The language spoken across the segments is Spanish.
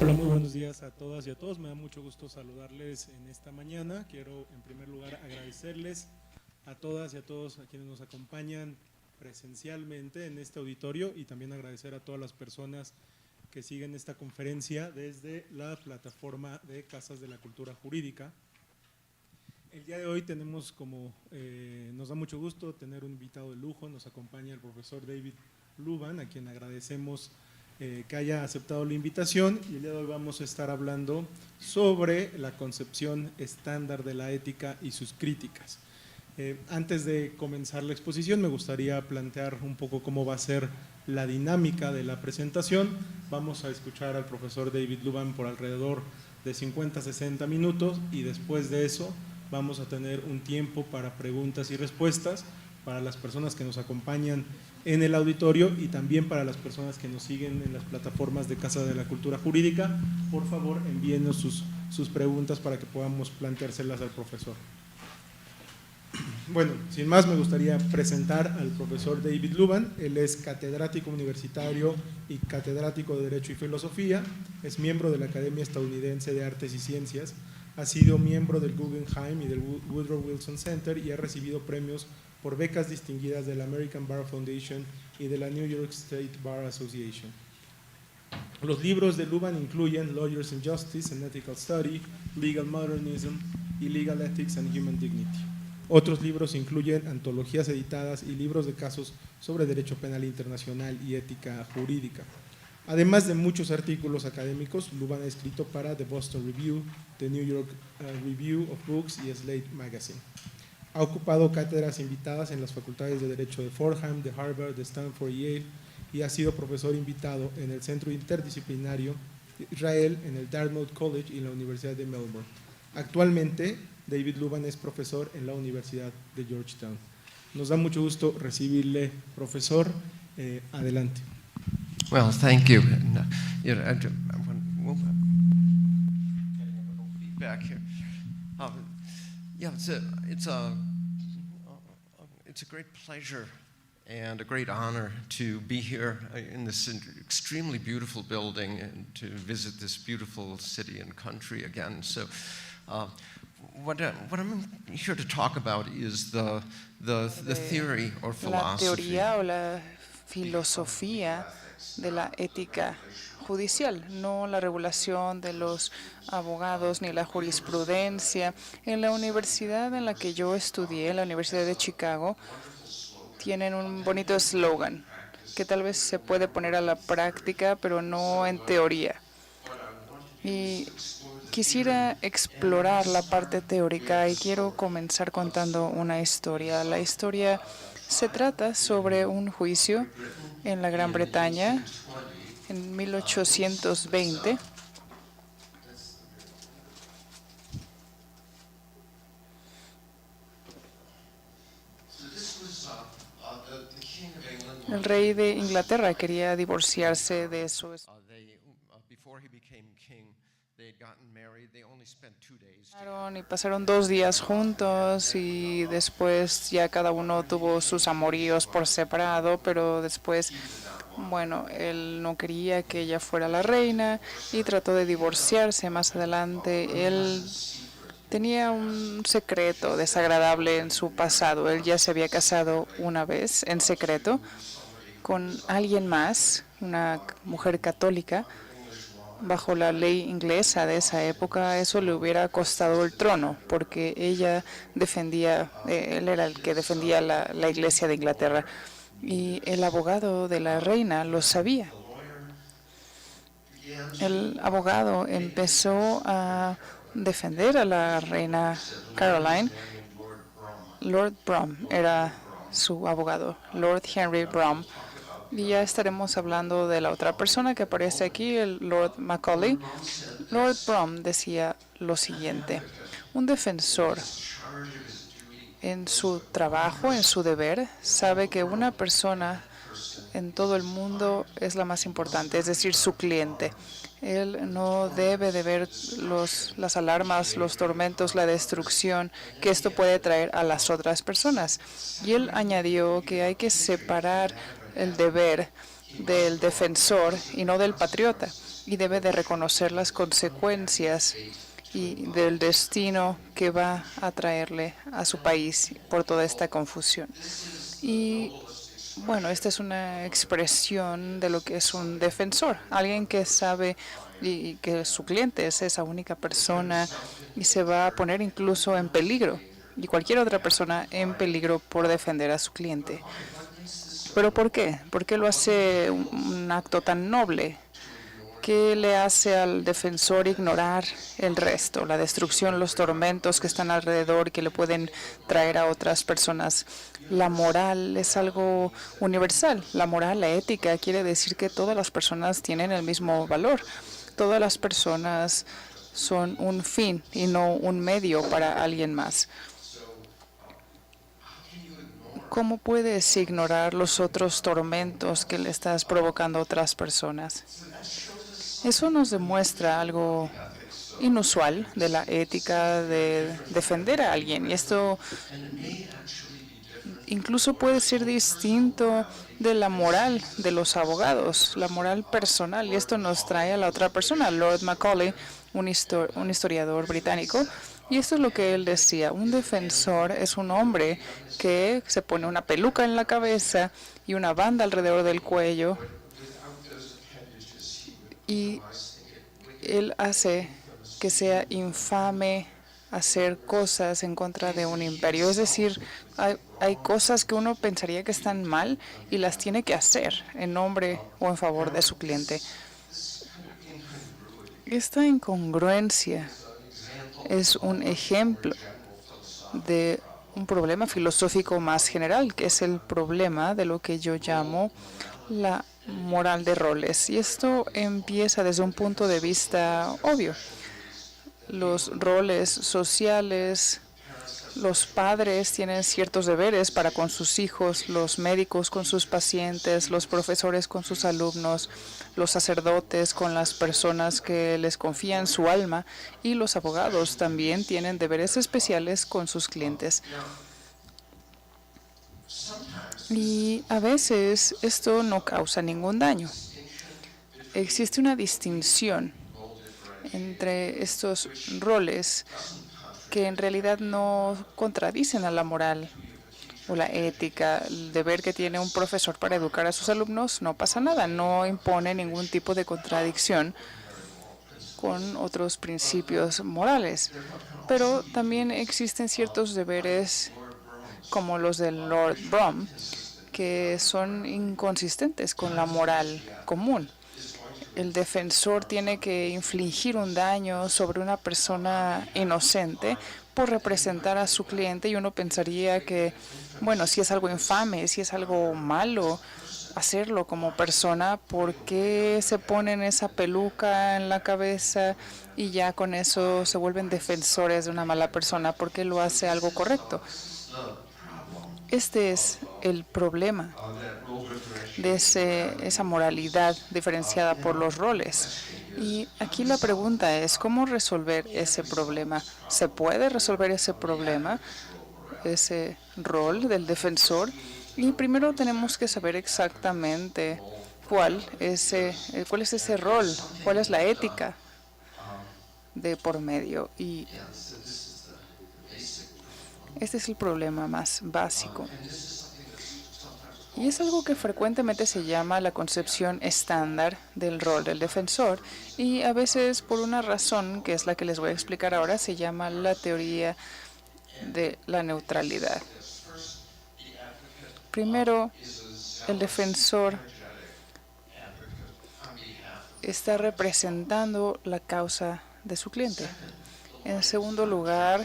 Hola, muy buenos días a todas y a todos. Me da mucho gusto saludarles en esta mañana. Quiero en primer lugar agradecerles a todas y a todos a quienes nos acompañan presencialmente en este auditorio y también agradecer a todas las personas que siguen esta conferencia desde la plataforma de Casas de la Cultura Jurídica. El día de hoy tenemos nos da mucho gusto tener un invitado de lujo. Nos acompaña el profesor David Luban, a quien agradecemos que haya aceptado la invitación, y el día de hoy vamos a estar hablando sobre la concepción estándar de la ética y sus críticas. Antes de comenzar la exposición me gustaría plantear un poco cómo va a ser la dinámica de la presentación. Vamos a escuchar al profesor David Luban por alrededor de 50-60 minutos y después de eso vamos a tener un tiempo para preguntas y respuestas para las personas que nos acompañan en el auditorio y también para las personas que nos siguen en las plataformas de Casa de la Cultura Jurídica. Por favor, envíenos sus preguntas para que podamos planteárselas al profesor. Bueno, sin más me gustaría presentar al profesor David Luban. Él es catedrático universitario y catedrático de Derecho y Filosofía, es miembro de la Academia Estadounidense de Artes y Ciencias, ha sido miembro del Guggenheim y del Woodrow Wilson Center y ha recibido premios por becas distinguidas de la American Bar Foundation y de la New York State Bar Association. Los libros de Luban incluyen Lawyers in Justice and Ethical Study, Legal Modernism y Legal Ethics and Human Dignity. Otros libros incluyen antologías editadas y libros de casos sobre derecho penal internacional y ética jurídica. Además de muchos artículos académicos, Luban ha escrito para The Boston Review, The New York Review of Books y Slate Magazine. Ha ocupado cátedras invitadas en las facultades de Derecho de Fordham, de Harvard, de Stanford y Yale, y ha sido profesor invitado en el Centro Interdisciplinario Israel, en el Dartmouth College y en la Universidad de Melbourne. Actualmente, David Luban es profesor en la Universidad de Georgetown. Nos da mucho gusto recibirle, profesor. Adelante. Well, thank you. And, you know, I want to move back here. Yeah, it's a great pleasure and a great honor to be here in this extremely beautiful building and to visit this beautiful city and country again. So, what I'm here to talk about is the theory or philosophy. La teoría o la filosofía de la ética judicial, no la regulación de los abogados ni la jurisprudencia. En la universidad en la que yo estudié, la Universidad de Chicago, tienen un bonito eslogan que tal vez se puede poner a la práctica, pero no en teoría. Y quisiera explorar la parte teórica y quiero comenzar contando una historia. La historia se trata sobre un juicio en la Gran Bretaña en 1820. El rey de Inglaterra quería divorciarse de su esposa. Y pasaron 2 días juntos y después ya cada uno tuvo sus amoríos por separado, pero después, bueno, él no quería que ella fuera la reina y trató de divorciarse más adelante. Él tenía un secreto desagradable en su pasado. Él ya se había casado una vez en secreto con alguien más, una mujer católica. Bajo la ley inglesa de esa época, eso le hubiera costado el trono, porque ella defendía, él era el que defendía la Iglesia de Inglaterra. Y el abogado de la reina lo sabía. El abogado empezó a defender a la reina Caroline. Lord Brougham era su abogado, Lord Henry Brougham. Y ya estaremos hablando de la otra persona que aparece aquí, el Lord Macaulay. Lord Brougham decía lo siguiente: un defensor en su trabajo, en su deber, sabe que una persona en todo el mundo es la más importante, es decir, su cliente. Él no debe de ver las alarmas, los tormentos, la destrucción que esto puede traer a las otras personas. Y él añadió que hay que separar el deber del defensor y no del patriota. y debe de reconocer las consecuencias y del destino que va a traerle a su país por toda esta confusión. Y bueno, esta es una expresión de lo que es un defensor, alguien que sabe y que su cliente es esa única persona y se va a poner incluso en peligro, y cualquier otra persona en peligro por defender a su cliente. ¿Pero por qué? ¿Por qué lo hace un acto tan noble? ¿Qué le hace al defensor ignorar el resto, la destrucción, los tormentos que están alrededor que le pueden traer a otras personas? La moral es algo universal. La moral, la ética, quiere decir que todas las personas tienen el mismo valor. Todas las personas son un fin y no un medio para alguien más. ¿Cómo puedes ignorar los otros tormentos que le estás provocando a otras personas? Eso nos demuestra algo inusual de la ética de defender a alguien. Y esto incluso puede ser distinto de la moral de los abogados, la moral personal. Y esto nos trae a la otra persona, Lord Macaulay, un historiador británico. Y esto es lo que él decía. Un defensor es un hombre que se pone una peluca en la cabeza y una banda alrededor del cuello. Y él hace que sea infame hacer cosas en contra de un imperio. Es decir, hay cosas que uno pensaría que están mal y las tiene que hacer en nombre o en favor de su cliente. Esta incongruencia es un ejemplo de un problema filosófico más general, que es el problema de lo que yo llamo la moral de roles. Y esto empieza desde un punto de vista obvio. Los roles sociales, los padres tienen ciertos deberes para con sus hijos, los médicos con sus pacientes, los profesores con sus alumnos, los sacerdotes con las personas que les confían su alma, y los abogados también tienen deberes especiales con sus clientes. Y a veces esto no causa ningún daño. Existe una distinción entre estos roles que en realidad no contradicen a la moral o la ética. El deber que tiene un profesor para educar a sus alumnos no pasa nada, no impone ningún tipo de contradicción con otros principios morales. Pero también existen ciertos deberes como los del Lord Brougham que son inconsistentes con la moral común. El defensor tiene que infligir un daño sobre una persona inocente por representar a su cliente, y uno pensaría que, bueno, si es algo infame, si es algo malo hacerlo como persona, ¿por qué se ponen esa peluca en la cabeza y ya con eso se vuelven defensores de una mala persona? ¿Por qué lo hace algo correcto? Este es el problema de esa moralidad diferenciada por los roles. Y aquí la pregunta es, ¿cómo resolver ese problema? ¿Se puede resolver ese problema, ese rol del defensor? Y primero tenemos que saber exactamente cuál es ese rol, cuál es la ética de por medio. Y este es el problema más básico. Y es algo que frecuentemente se llama la concepción estándar del rol del defensor, y a veces por una razón, que es la que les voy a explicar ahora, se llama la teoría de la neutralidad. Primero, el defensor está representando la causa de su cliente. En segundo lugar,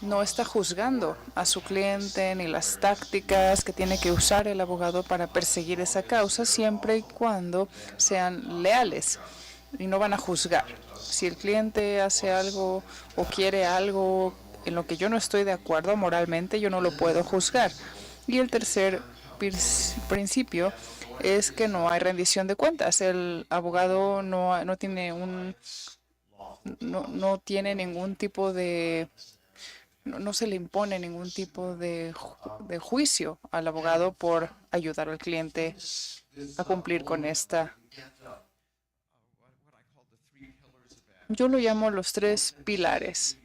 no está juzgando a su cliente ni las tácticas que tiene que usar el abogado para perseguir esa causa, siempre y cuando sean leales y no van a juzgar. Si el cliente hace algo o quiere algo en lo que yo no estoy de acuerdo moralmente, yo no lo puedo juzgar. Y el tercer principio es que no hay rendición de cuentas. El abogado no tiene ningún tipo de... No se le impone ningún tipo de juicio al abogado por ayudar al cliente a cumplir con esta Yo lo llamo los 3 pilares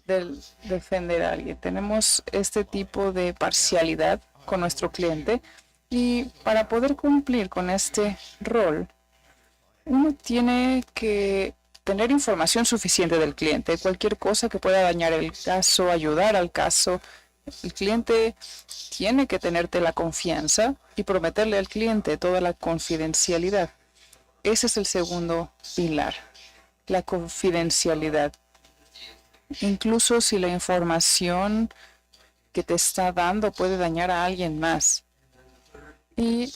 del defender a alguien. Tenemos este tipo de parcialidad con nuestro cliente y para poder cumplir con este rol, uno tiene que tener información suficiente del cliente. Cualquier cosa que pueda dañar el caso, ayudar al caso, el cliente tiene que tenerte la confianza y prometerle al cliente toda la confidencialidad. Ese es el segundo pilar, la confidencialidad. Incluso si la información que te está dando puede dañar a alguien más. Y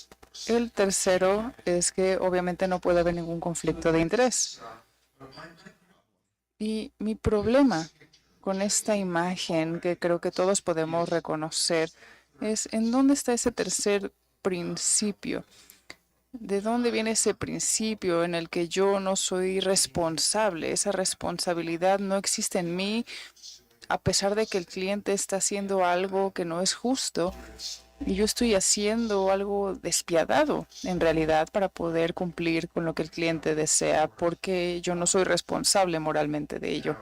el tercero es que obviamente no puede haber ningún conflicto de interés. Y mi problema con esta imagen, que creo que todos podemos reconocer, es en dónde está ese tercer principio. ¿De dónde viene ese principio en el que yo no soy responsable? Esa responsabilidad no existe en mí, a pesar de que el cliente está haciendo algo que no es justo y yo estoy haciendo algo despiadado en realidad para poder cumplir con lo que el cliente desea, porque yo no soy responsable moralmente de ello.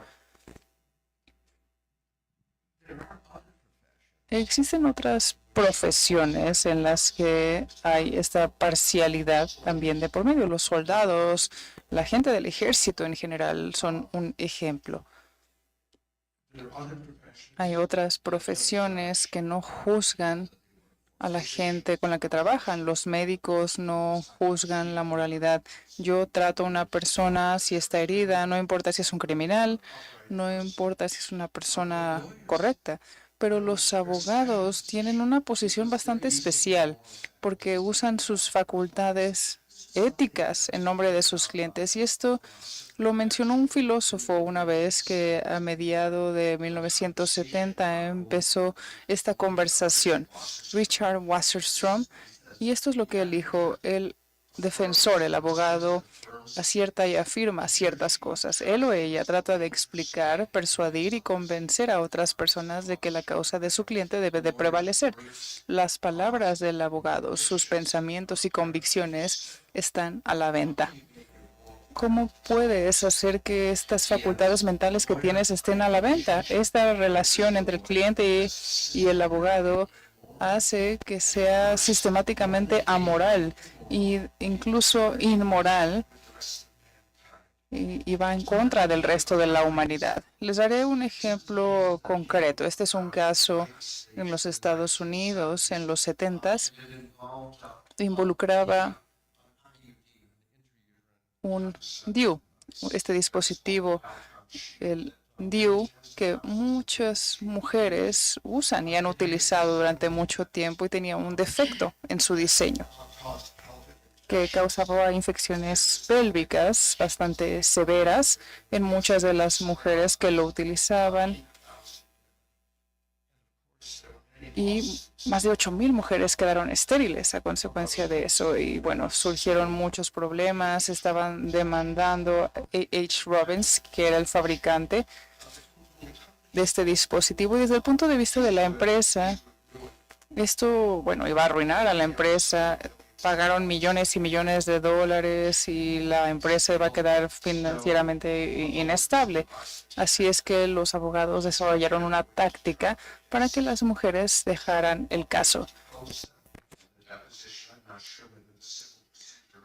Existen otras profesiones en las que hay esta parcialidad también de por medio. Los soldados, la gente del ejército en general son un ejemplo. Hay otras profesiones que no juzgan a la gente con la que trabajan. Los médicos no juzgan la moralidad. Yo trato a una persona si está herida, no importa si es un criminal, no importa si es una persona correcta. Pero los abogados tienen una posición bastante especial porque usan sus facultades éticas en nombre de sus clientes. Y esto lo mencionó un filósofo una vez que a mediados de 1970 empezó esta conversación, Richard Wasserstrom, y esto es lo que él dijo: el defensor, el abogado, acierta y afirma ciertas cosas. Él o ella trata de explicar, persuadir y convencer a otras personas de que la causa de su cliente debe de prevalecer. Las palabras del abogado, sus pensamientos y convicciones están a la venta. ¿Cómo puedes hacer que estas facultades mentales que tienes estén a la venta? Esta relación entre el cliente y el abogado hace que sea sistemáticamente amoral e incluso inmoral y va en contra del resto de la humanidad. Les daré un ejemplo concreto. Este es un caso en los Estados Unidos en los 70s. Involucraba un DIU, este dispositivo, el DIU, que muchas mujeres usan y han utilizado durante mucho tiempo y tenía un defecto en su diseño que causaba infecciones pélvicas bastante severas en muchas de las mujeres que lo utilizaban. Y más de 8,000 mujeres quedaron estériles a consecuencia de eso. Y bueno, surgieron muchos problemas. Estaban demandando a A.H. Robbins, que era el fabricante de este dispositivo. Y desde el punto de vista de la empresa, esto, bueno, iba a arruinar a la empresa. Pagaron millones y millones de dólares y la empresa iba a quedar financieramente inestable. Así es que los abogados desarrollaron una táctica para que las mujeres dejaran el caso.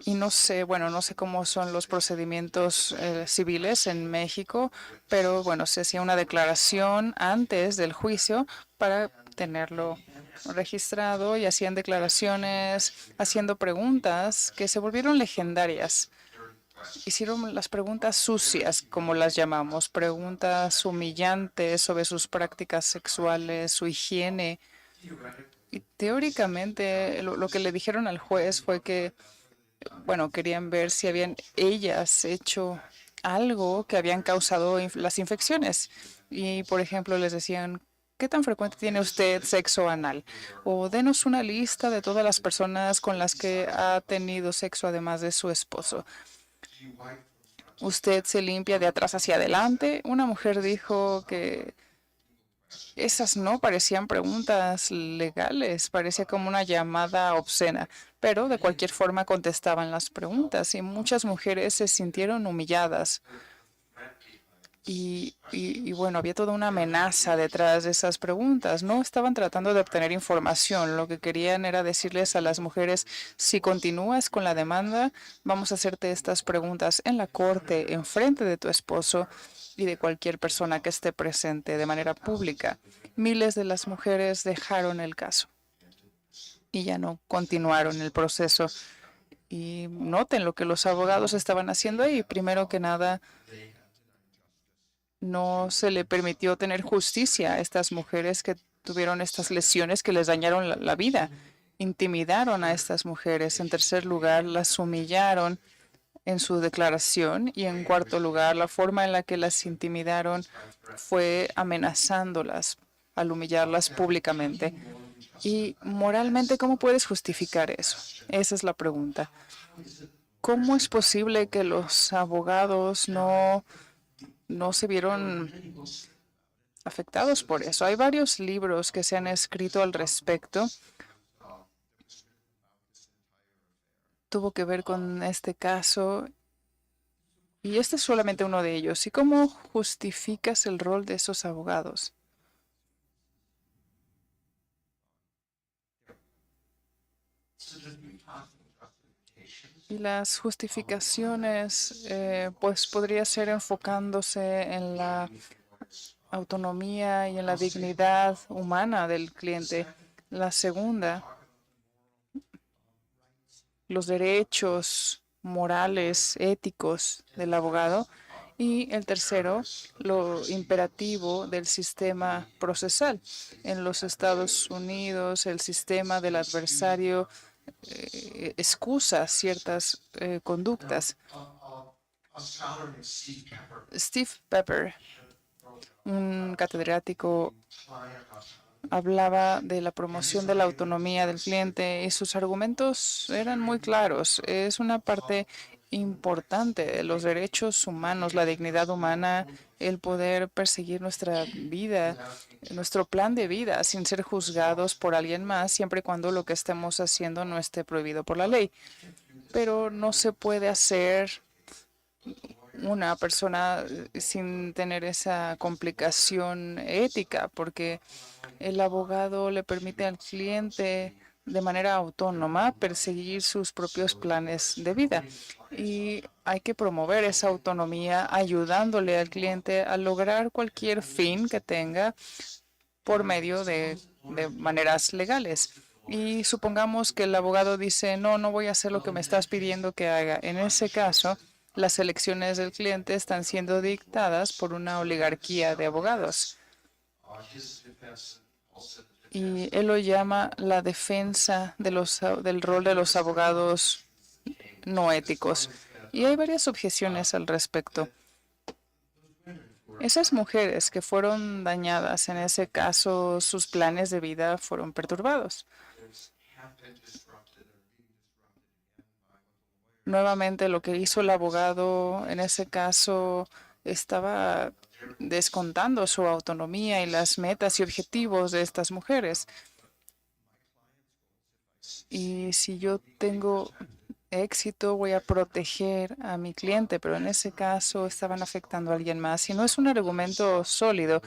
Y no sé, bueno, no sé cómo son los procedimientos civiles en México, pero bueno, se hacía una declaración antes del juicio para tenerlo registrado y hacían declaraciones, haciendo preguntas que se volvieron legendarias. Hicieron las preguntas sucias, como las llamamos, preguntas humillantes sobre sus prácticas sexuales, su higiene. Y teóricamente lo que le dijeron al juez fue que, bueno, querían ver si habían ellas hecho algo que habían causado las infecciones. Y, por ejemplo, les decían: ¿qué tan frecuente tiene usted sexo anal? O denos una lista de todas las personas con las que ha tenido sexo además de su esposo. ¿Usted se limpia de atrás hacia adelante? Una mujer dijo que esas no parecían preguntas legales, parecía como una llamada obscena, pero de cualquier forma contestaban las preguntas y muchas mujeres se sintieron humilladas. Y bueno, había toda una amenaza detrás de esas preguntas. No estaban tratando de obtener información. Lo que querían era decirles a las mujeres, si continúas con la demanda, vamos a hacerte estas preguntas en la corte, en frente de tu esposo y de cualquier persona que esté presente de manera pública. Miles de las mujeres dejaron el caso y ya no continuaron el proceso. Y noten lo que los abogados estaban haciendo ahí. Primero que nada, no se le permitió tener justicia a estas mujeres que tuvieron estas lesiones que les dañaron la vida. Intimidaron a estas mujeres. En tercer lugar, las humillaron en su declaración. Y en cuarto lugar, la forma en la que las intimidaron fue amenazándolas al humillarlas públicamente. Y moralmente, ¿cómo puedes justificar eso? Esa es la pregunta. ¿Cómo es posible que los abogados no se vieron afectados por eso? Hay varios libros que se han escrito al respecto. Tuvo que ver con este caso y este es solamente uno de ellos. ¿Y cómo justificas el rol de esos abogados? Y las justificaciones, pues podría ser enfocándose en la autonomía y en la dignidad humana del cliente. La segunda, los derechos morales, éticos del abogado. Y el tercero, lo imperativo del sistema procesal. En los Estados Unidos, el sistema del adversario excusa ciertas conductas. Steve Pepper, un catedrático, hablaba de la promoción de la autonomía del cliente y sus argumentos eran muy claros. Es una parte importante de los derechos humanos, la dignidad humana, el poder perseguir nuestra vida, nuestro plan de vida sin ser juzgados por alguien más, siempre y cuando lo que estemos haciendo no esté prohibido por la ley. Pero no se puede hacer una persona sin tener esa complicación ética, porque el abogado le permite al cliente de manera autónoma perseguir sus propios planes de vida. Y hay que promover esa autonomía ayudándole al cliente a lograr cualquier fin que tenga por medio de maneras legales. Y supongamos que el abogado dice, no, no voy a hacer lo que me estás pidiendo que haga. En ese caso, las elecciones del cliente están siendo dictadas por una oligarquía de abogados. Y él lo llama la defensa del rol de los abogados no éticos. Y hay varias objeciones al respecto. Esas mujeres que fueron dañadas, en ese caso, sus planes de vida fueron perturbados. Nuevamente, lo que hizo el abogado en ese caso estaba descontando su autonomía y las metas y objetivos de estas mujeres. Y si yo tengo éxito, voy a proteger a mi cliente, pero en ese caso estaban afectando a alguien más. Y no es un argumento sólido.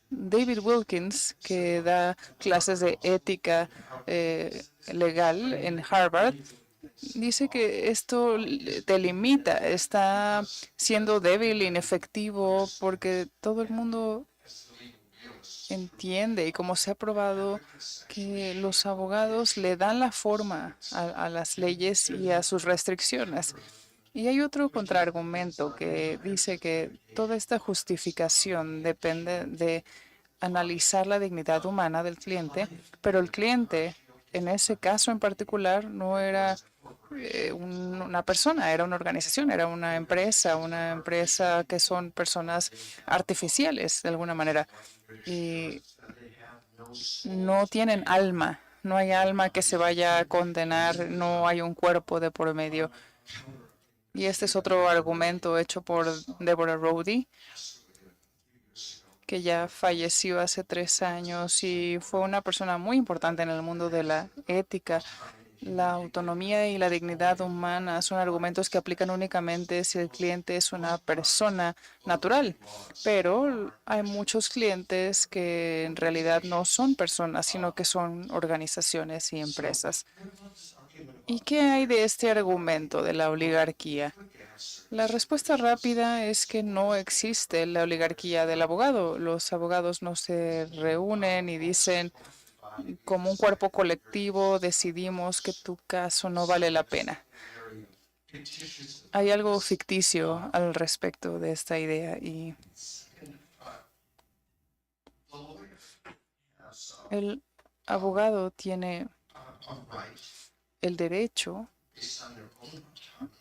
David Wilkins, que da clases de ética legal en Harvard, dice que esto te limita, está siendo débil, inefectivo, porque todo el mundo entiende y como se ha probado que los abogados le dan la forma a las leyes y a sus restricciones. Y hay otro contraargumento que dice que toda esta justificación depende de analizar la dignidad humana del cliente, pero el cliente en ese caso en particular no era una persona, era una organización, era una empresa que son personas artificiales de alguna manera. Y no tienen alma, no hay alma que se vaya a condenar, no hay un cuerpo de por medio. Y este es otro argumento hecho por Deborah Rowdy, que ya falleció hace 3 años y fue una persona muy importante en el mundo de la ética. La autonomía y la dignidad humana son argumentos que aplican únicamente si el cliente es una persona natural, pero hay muchos clientes que en realidad no son personas, sino que son organizaciones y empresas. ¿Y qué hay de este argumento de la oligarquía? La respuesta rápida es que no existe la oligarquía del abogado. Los abogados no se reúnen y dicen, como un cuerpo colectivo, decidimos que tu caso no vale la pena. Hay algo ficticio al respecto de esta idea y el abogado tiene el derecho,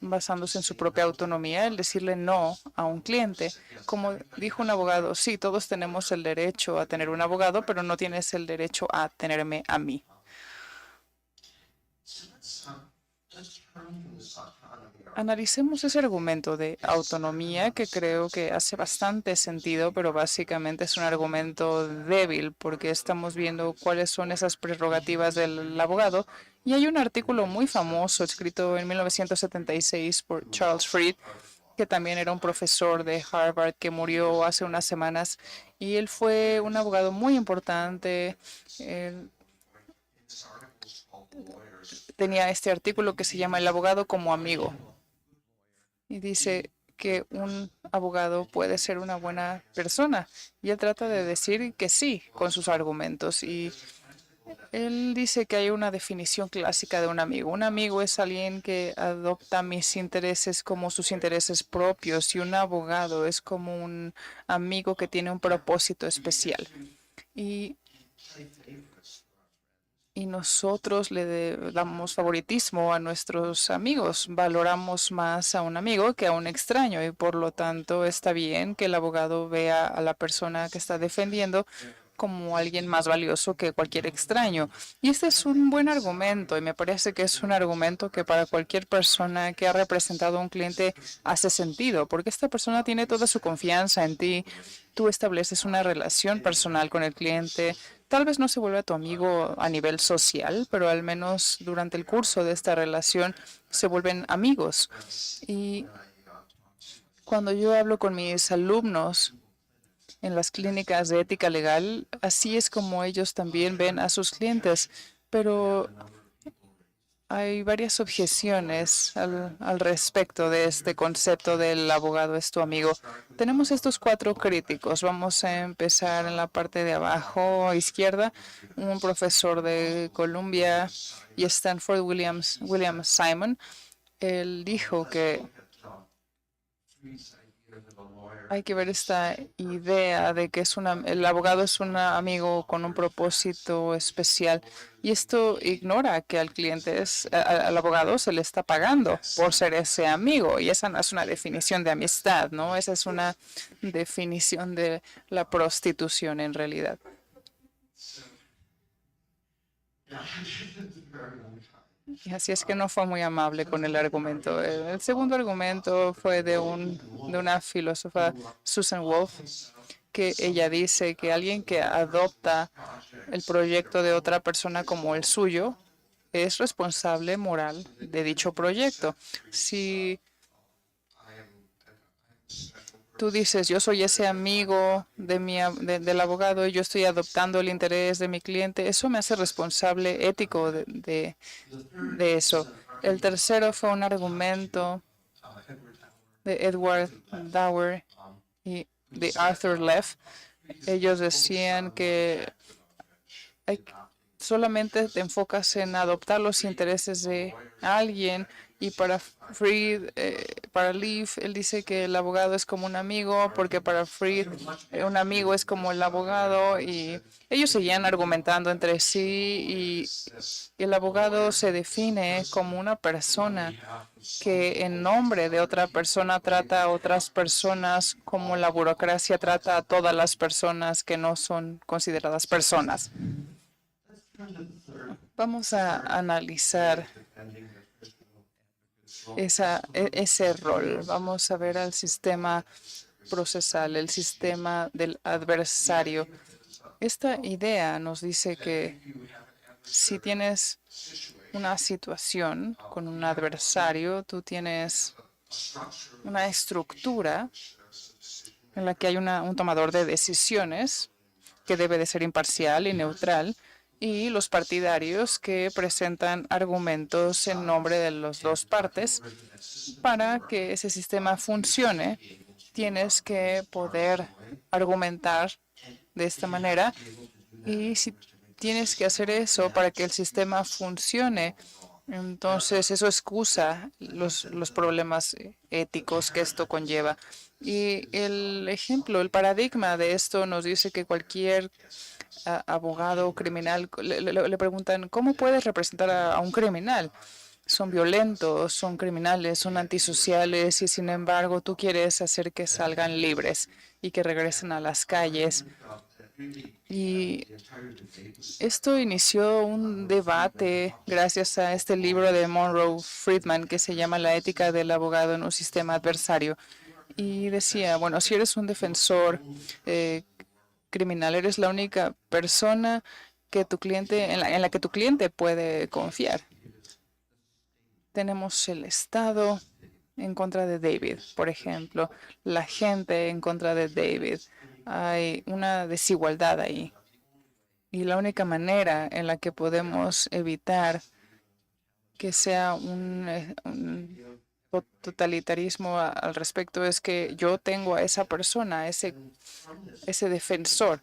basándose en su propia autonomía, el decirle no a un cliente. Como dijo un abogado, sí, todos tenemos el derecho a tener un abogado, pero no tienes el derecho a tenerme a mí. Analicemos ese argumento de autonomía que creo que hace bastante sentido, pero básicamente es un argumento débil porque estamos viendo cuáles son esas prerrogativas del abogado. Y hay un artículo muy famoso escrito en 1976 por Charles Fried, que también era un profesor de Harvard que murió hace unas semanas. Y él fue un abogado muy importante. Él tenía este artículo que se llama El abogado como amigo. Y dice que un abogado puede ser una buena persona. Y él trata de decir que sí con sus argumentos. Y él dice que hay una definición clásica de un amigo. Un amigo es alguien que adopta mis intereses como sus intereses propios. Y un abogado es como un amigo que tiene un propósito especial. Y nosotros damos favoritismo a nuestros amigos, valoramos más a un amigo que a un extraño y por lo tanto está bien que el abogado vea a la persona que está defendiendo como alguien más valioso que cualquier extraño. Y este es un buen argumento y me parece que es un argumento que para cualquier persona que ha representado a un cliente hace sentido, porque esta persona tiene toda su confianza en ti. Tú estableces una relación personal con el cliente. Tal vez no se vuelva tu amigo a nivel social, pero al menos durante el curso de esta relación se vuelven amigos. Y cuando yo hablo con mis alumnos en las clínicas de ética legal, así es como ellos también ven a sus clientes. Pero hay varias objeciones al respecto de este concepto del abogado es tu amigo. Tenemos estos 4 críticos. Vamos a empezar en la parte de abajo izquierda. Un profesor de Columbia y Stanford, William Simon, él dijo que hay que ver esta idea de que el abogado es un amigo con un propósito especial. Y esto ignora que al abogado se le está pagando por ser ese amigo. Y esa no es una definición de amistad, ¿no? Esa es una definición de la prostitución en realidad. Y así es que no fue muy amable con el argumento. El segundo argumento fue de una filósofa, Susan Wolf, que ella dice que alguien que adopta el proyecto de otra persona como el suyo es responsable moral de dicho proyecto. Si tú dices, yo soy ese amigo del abogado y yo estoy adoptando el interés de mi cliente, eso me hace responsable ético de eso. El tercero fue un argumento de Edward Dower y de Arthur Leff. Ellos decían que solamente te enfocas en adoptar los intereses de alguien. Y para Fried, para Leaf, él dice que el abogado es como un amigo, porque para Fried un amigo es como el abogado, y ellos seguían argumentando entre sí, y el abogado se define como una persona que en nombre de otra persona trata a otras personas como la burocracia trata a todas las personas que no son consideradas personas. Vamos a analizar ese rol. Vamos a ver al sistema procesal, el sistema del adversario. Esta idea nos dice que si tienes una situación con un adversario, tú tienes una estructura en la que hay un tomador de decisiones que debe de ser imparcial y neutral, y los partidarios que presentan argumentos en nombre de las dos partes. Para que ese sistema funcione, tienes que poder argumentar de esta manera, y si tienes que hacer eso para que el sistema funcione, entonces eso excusa los problemas éticos que esto conlleva. Y el ejemplo, el paradigma de esto nos dice que cualquier abogado criminal le preguntan, ¿cómo puedes representar a un criminal? Son violentos, son criminales, son antisociales, y sin embargo tú quieres hacer que salgan libres y que regresen a las calles. Y esto inició un debate gracias a este libro de Monroe Friedman que se llama La ética del abogado en un sistema adversario. Y decía, bueno, si eres un defensor criminal, eres la única persona que tu cliente, en la que tu cliente puede confiar. Tenemos el Estado en contra de David, por ejemplo, la gente en contra de David. Hay una desigualdad ahí. Y la única manera en la que podemos evitar que sea un totalitarismo al respecto es que yo tengo a esa persona, ese defensor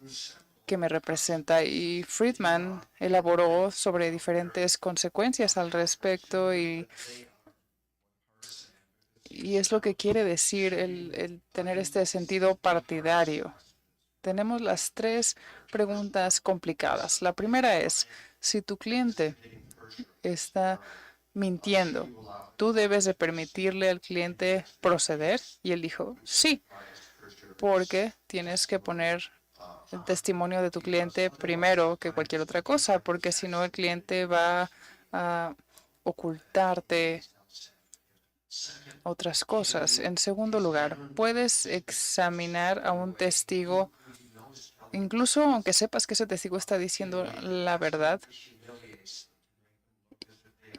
que me representa. Y Friedman elaboró sobre diferentes consecuencias al respecto, y es lo que quiere decir el tener este sentido partidario. Tenemos las tres preguntas complicadas. La primera es, si tu cliente está mintiendo, ¿tú debes de permitirle al cliente proceder? Y él dijo, sí, porque tienes que poner el testimonio de tu cliente primero que cualquier otra cosa, porque si no el cliente va a ocultarte otras cosas. En segundo lugar, puedes examinar a un testigo, incluso aunque sepas que ese testigo está diciendo la verdad,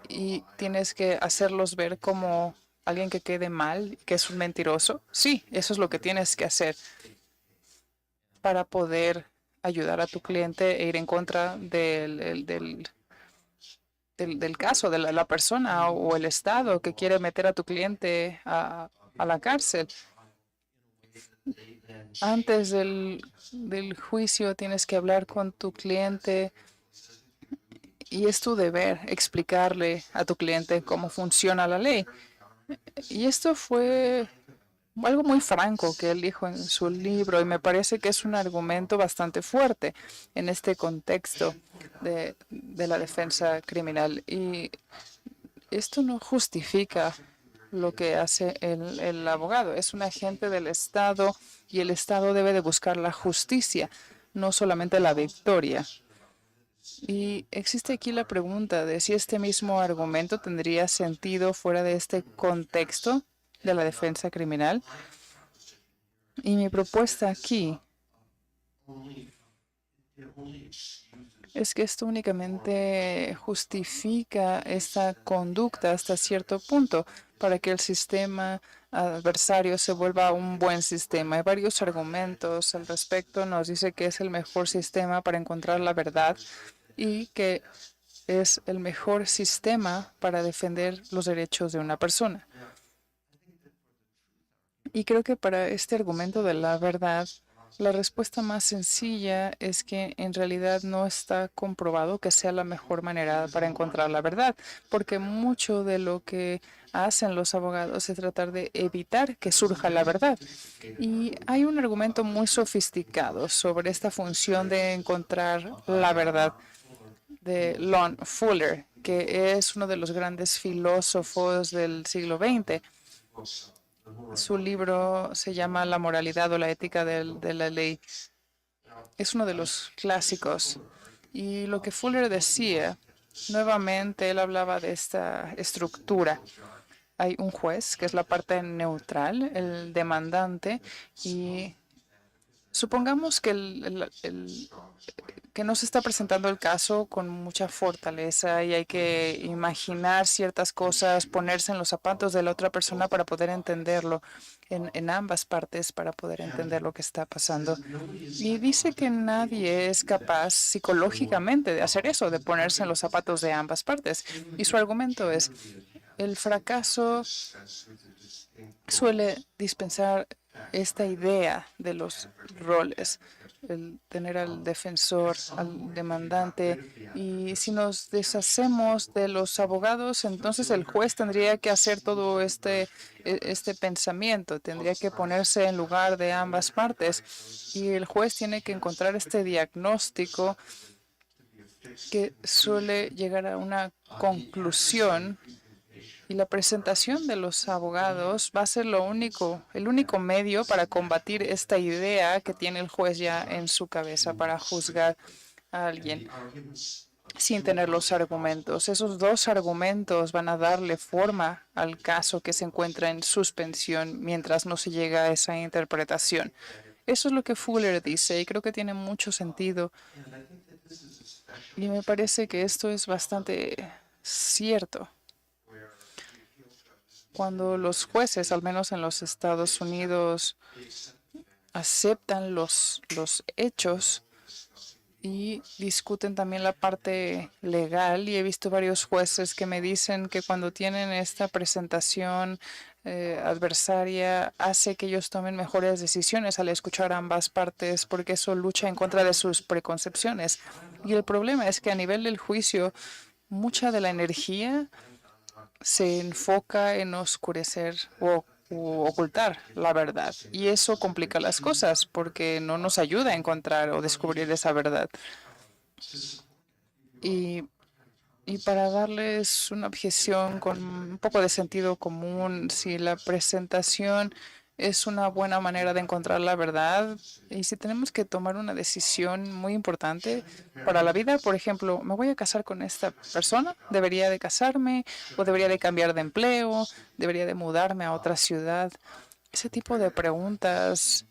y tienes que hacerlos ver como alguien que quede mal, que es un mentiroso. Sí, eso es lo que tienes que hacer para poder ayudar a tu cliente e ir en contra del caso, de la persona o el Estado que quiere meter a tu cliente a la cárcel. Antes del juicio tienes que hablar con tu cliente, y es tu deber explicarle a tu cliente cómo funciona la ley. Y esto fue algo muy franco que él dijo en su libro, y me parece que es un argumento bastante fuerte en este contexto de la defensa criminal. Y esto no justifica lo que hace el abogado. Es un agente del Estado, y el Estado debe de buscar la justicia, no solamente la victoria. Y existe aquí la pregunta de si este mismo argumento tendría sentido fuera de este contexto de la defensa criminal. Y mi propuesta aquí es que esto únicamente justifica esta conducta hasta cierto punto para que el sistema adversario se vuelva un buen sistema. Hay varios argumentos al respecto. Nos dice que es el mejor sistema para encontrar la verdad, y que es el mejor sistema para defender los derechos de una persona. Y creo que para este argumento de la verdad, la respuesta más sencilla es que en realidad no está comprobado que sea la mejor manera para encontrar la verdad, porque mucho de lo que hacen los abogados es tratar de evitar que surja la verdad. Y hay un argumento muy sofisticado sobre esta función de encontrar la verdad de Lon Fuller, que es uno de los grandes filósofos del siglo XX. Su libro se llama La moralidad o la ética de la ley. Es uno de los clásicos. Y lo que Fuller decía, nuevamente él hablaba de esta estructura. Hay un juez, que es la parte neutral, el demandante, y Supongamos que que no se está presentando el caso con mucha fortaleza y hay que imaginar ciertas cosas, ponerse en los zapatos de la otra persona para poder entenderlo, en ambas partes para poder entender lo que está pasando. Y dice que nadie es capaz psicológicamente de hacer eso, de ponerse en los zapatos de ambas partes. Y su argumento es, el fracaso suele dispensar esta idea de los roles, el tener al defensor, al demandante. Y si nos deshacemos de los abogados, entonces el juez tendría que hacer todo este pensamiento, tendría que ponerse en lugar de ambas partes. Y el juez tiene que encontrar este diagnóstico que suele llegar a una conclusión, y la presentación de los abogados va a ser el único medio para combatir esta idea que tiene el juez ya en su cabeza para juzgar a alguien sin tener los argumentos. Esos dos argumentos van a darle forma al caso que se encuentra en suspensión mientras no se llega a esa interpretación. Eso es lo que Fuller dice y creo que tiene mucho sentido. Y me parece que esto es bastante cierto. Cuando los jueces, al menos en los Estados Unidos, aceptan los hechos y discuten también la parte legal, y he visto varios jueces que me dicen que cuando tienen esta presentación adversaria hace que ellos tomen mejores decisiones al escuchar a ambas partes, porque eso lucha en contra de sus preconcepciones. Y el problema es que a nivel del juicio, mucha de la energía se enfoca en oscurecer u ocultar la verdad. Y eso complica las cosas porque no nos ayuda a encontrar o descubrir esa verdad. Y para darles una objeción con un poco de sentido común, si la presentación es una buena manera de encontrar la verdad y si tenemos que tomar una decisión muy importante para la vida, por ejemplo, ¿me voy a casar con esta persona? ¿Debería de casarme o debería de cambiar de empleo? ¿Debería de mudarme a otra ciudad? Ese tipo de preguntas.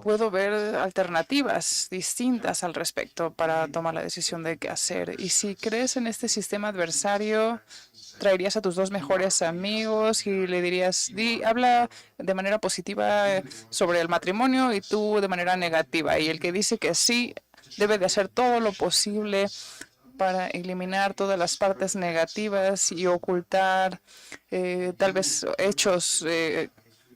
Puedo ver alternativas distintas al respecto para tomar la decisión de qué hacer. Y si crees en este sistema adversario, traerías a tus dos mejores amigos y le dirías, habla de manera positiva sobre el matrimonio y tú de manera negativa. Y el que dice que sí debe de hacer todo lo posible para eliminar todas las partes negativas y ocultar tal vez hechos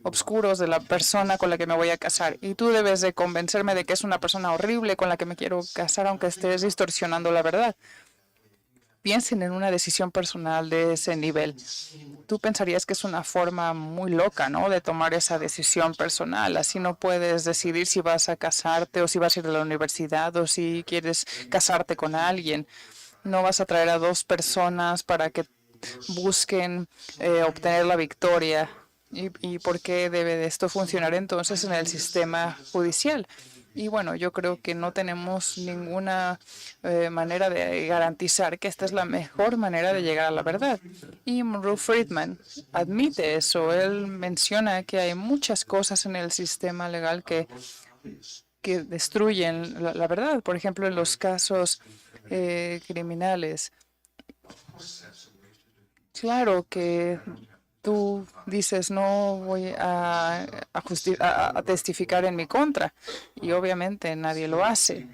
obscuros de la persona con la que me voy a casar. Y tú debes de convencerme de que es una persona horrible con la que me quiero casar, aunque estés distorsionando la verdad. Piensen en una decisión personal de ese nivel. Tú pensarías que es una forma muy loca, ¿no?, de tomar esa decisión personal. Así no puedes decidir si vas a casarte o si vas a ir a la universidad o si quieres casarte con alguien. No vas a traer a dos personas para que busquen obtener la victoria. ¿Y por qué debe de esto funcionar entonces en el sistema judicial? Y bueno, yo creo que no tenemos ninguna manera de garantizar que esta es la mejor manera de llegar a la verdad. Y Monroe Friedman admite eso. Él menciona que hay muchas cosas en el sistema legal que destruyen la verdad. Por ejemplo, en los casos criminales. Claro que tú dices, no voy a testificar en mi contra, y obviamente nadie lo hace.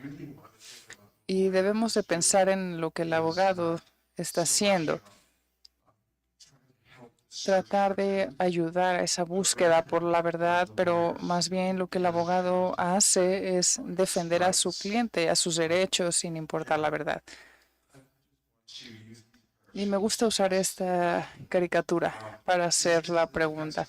Y debemos de pensar en lo que el abogado está haciendo. Tratar de ayudar a esa búsqueda por la verdad, pero más bien lo que el abogado hace es defender a su cliente, a sus derechos, sin importar la verdad. Y me gusta usar esta caricatura para hacer la pregunta.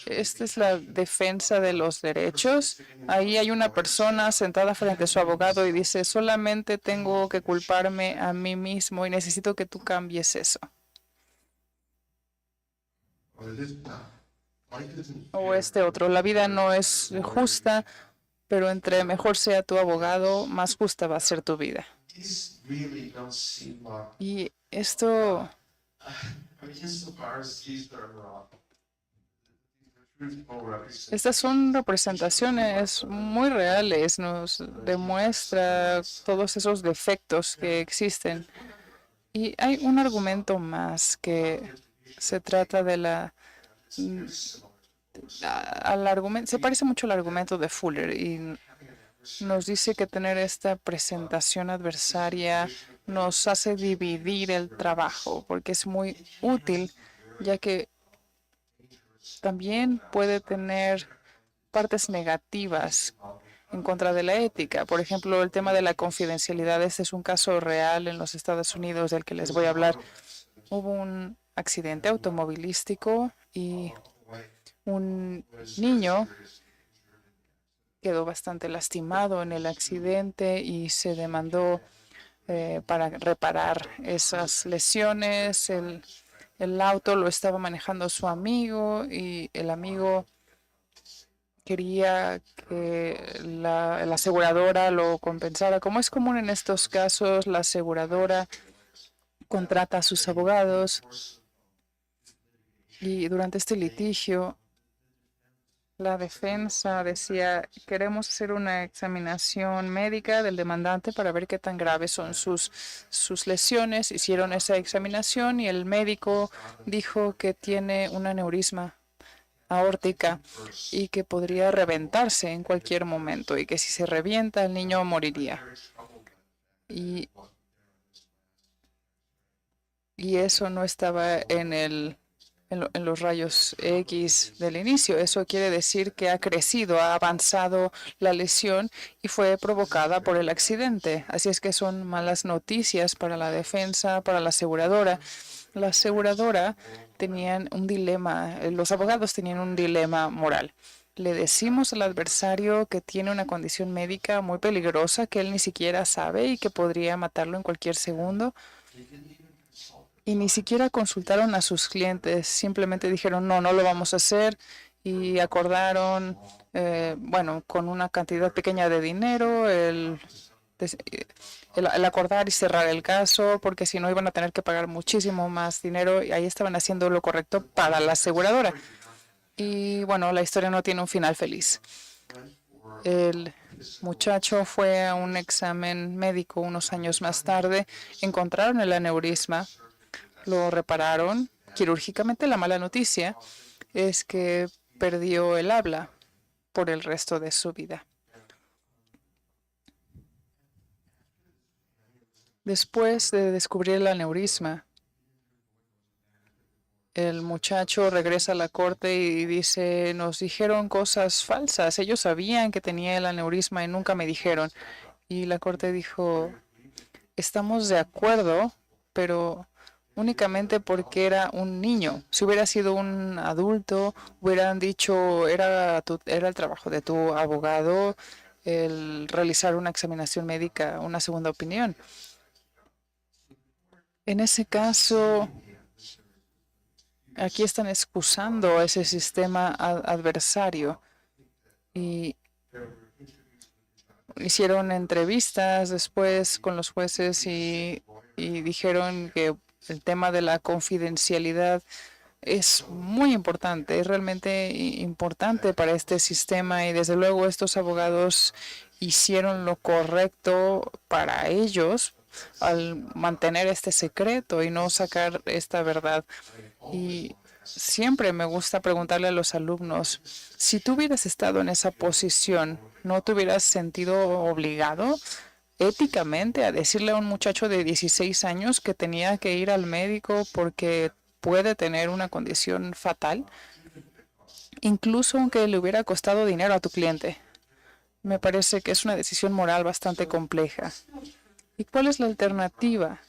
Esta es la defensa de los derechos. Ahí hay una persona sentada frente a su abogado y dice, solamente tengo que culparme a mí mismo y necesito que tú cambies eso. O este otro, la vida no es justa, pero entre mejor sea tu abogado, más justa va a ser tu vida. Y esto Estas son representaciones muy reales, nos demuestra todos esos defectos que existen. Y hay un argumento más que se trata de al argumento, se parece mucho al argumento de Fuller y nos dice que tener esta presentación adversaria nos hace dividir el trabajo porque es muy útil, ya que también puede tener partes negativas en contra de la ética. Por ejemplo, el tema de la confidencialidad. Este es un caso real en los Estados Unidos del que les voy a hablar. Hubo un accidente automovilístico y un niño quedó bastante lastimado en el accidente y se demandó para reparar esas lesiones. El auto lo estaba manejando su amigo y el amigo quería que la aseguradora lo compensara. Como es común en estos casos, la aseguradora contrata a sus abogados y durante este litigio la defensa decía, queremos hacer una examinación médica del demandante para ver qué tan graves son sus lesiones. Hicieron esa examinación y el médico dijo que tiene un aneurisma aórtica y que podría reventarse en cualquier momento y que si se revienta el niño moriría. Y eso no estaba en los rayos X del inicio. Eso quiere decir que ha crecido, ha avanzado la lesión y fue provocada por el accidente. Así es que son malas noticias para la defensa, para la aseguradora. La aseguradora tenían un dilema, los abogados tenían un dilema moral. Le decimos al adversario que tiene una condición médica muy peligrosa que él ni siquiera sabe y que podría matarlo en cualquier segundo. Y ni siquiera consultaron a sus clientes, simplemente dijeron, no, no lo vamos a hacer y acordaron, con una cantidad pequeña de dinero, el acordar y cerrar el caso, porque si no iban a tener que pagar muchísimo más dinero y ahí estaban haciendo lo correcto para la aseguradora. Y bueno, la historia no tiene un final feliz. El muchacho fue a un examen médico unos años más tarde, encontraron el aneurisma, lo repararon quirúrgicamente. La mala noticia es que perdió el habla por el resto de su vida. Después de descubrir el aneurisma, el muchacho regresa a la corte y dice, nos dijeron cosas falsas. Ellos sabían que tenía el aneurisma y nunca me dijeron. Y la corte dijo, estamos de acuerdo, pero únicamente porque era un niño. Si hubiera sido un adulto, hubieran dicho, era el trabajo de tu abogado el realizar una examinación médica, una segunda opinión. En ese caso, aquí están excusando ese sistema adversario y hicieron entrevistas después con los jueces y dijeron que el tema de la confidencialidad es muy importante, es realmente importante para este sistema y desde luego estos abogados hicieron lo correcto para ellos al mantener este secreto y no sacar esta verdad. Y siempre me gusta preguntarle a los alumnos, si tú hubieras estado en esa posición, ¿no te hubieras sentido obligado éticamente a decirle a un muchacho de 16 años que tenía que ir al médico porque puede tener una condición fatal, incluso aunque le hubiera costado dinero a tu cliente? Me parece que es una decisión moral bastante compleja. ¿Y cuál es la alternativa?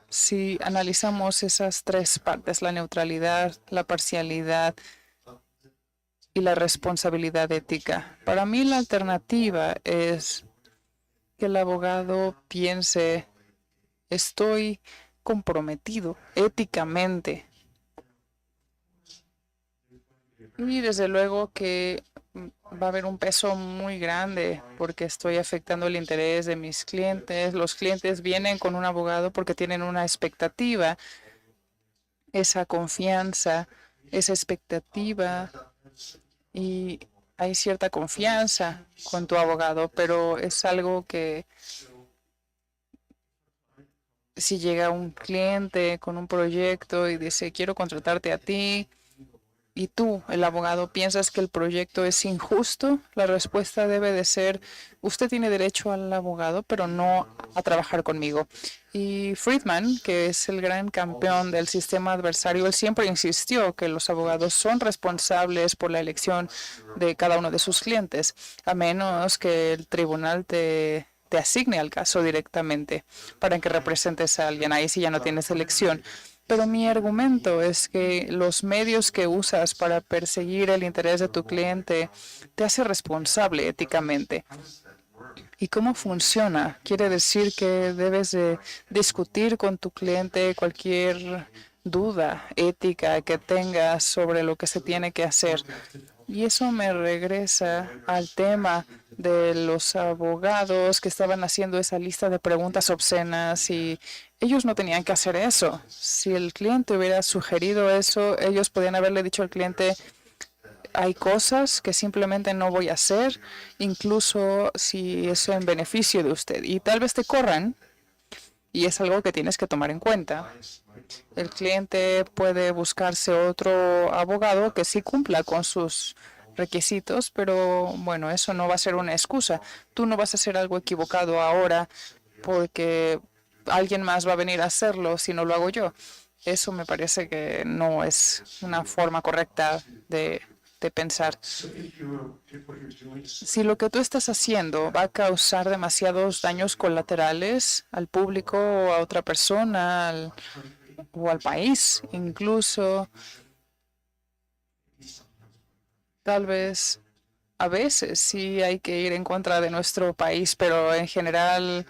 Si analizamos esas tres partes, la neutralidad, la parcialidad y la responsabilidad ética. Para mí la alternativa es que el abogado piense, estoy comprometido éticamente. Y desde luego que va a haber un peso muy grande porque estoy afectando el interés de mis clientes. Los clientes vienen con un abogado porque tienen una expectativa, esa confianza esa expectativa y hay cierta confianza con tu abogado, pero es algo que si llega un cliente con un proyecto y dice, quiero contratarte a ti, y tú, el abogado, piensas que el proyecto es injusto, la respuesta debe de ser, usted tiene derecho al abogado, pero no a trabajar conmigo. Y Friedman, que es el gran campeón del sistema adversario, él siempre insistió que los abogados son responsables por la elección de cada uno de sus clientes, a menos que el tribunal te asigne al caso directamente para que representes a alguien. Ahí sí ya no tienes elección. Pero mi argumento es que los medios que usas para perseguir el interés de tu cliente te hace responsable éticamente. ¿Y cómo funciona? Quiere decir que debes de discutir con tu cliente cualquier duda ética que tengas sobre lo que se tiene que hacer. Y eso me regresa al tema de los abogados que estaban haciendo esa lista de preguntas obscenas y ellos no tenían que hacer eso. Si el cliente hubiera sugerido eso, ellos podían haberle dicho al cliente, hay cosas que simplemente no voy a hacer, incluso si es en beneficio de usted. Y tal vez te corran y es algo que tienes que tomar en cuenta. El cliente puede buscarse otro abogado que sí cumpla con sus requisitos, pero bueno, eso no va a ser una excusa. Tú no vas a hacer algo equivocado ahora porque alguien más va a venir a hacerlo si no lo hago yo. Eso me parece que no es una forma correcta de pensar. Si lo que tú estás haciendo va a causar demasiados daños colaterales al público o a otra persona o al país, incluso, tal vez a veces sí hay que ir en contra de nuestro país, pero en general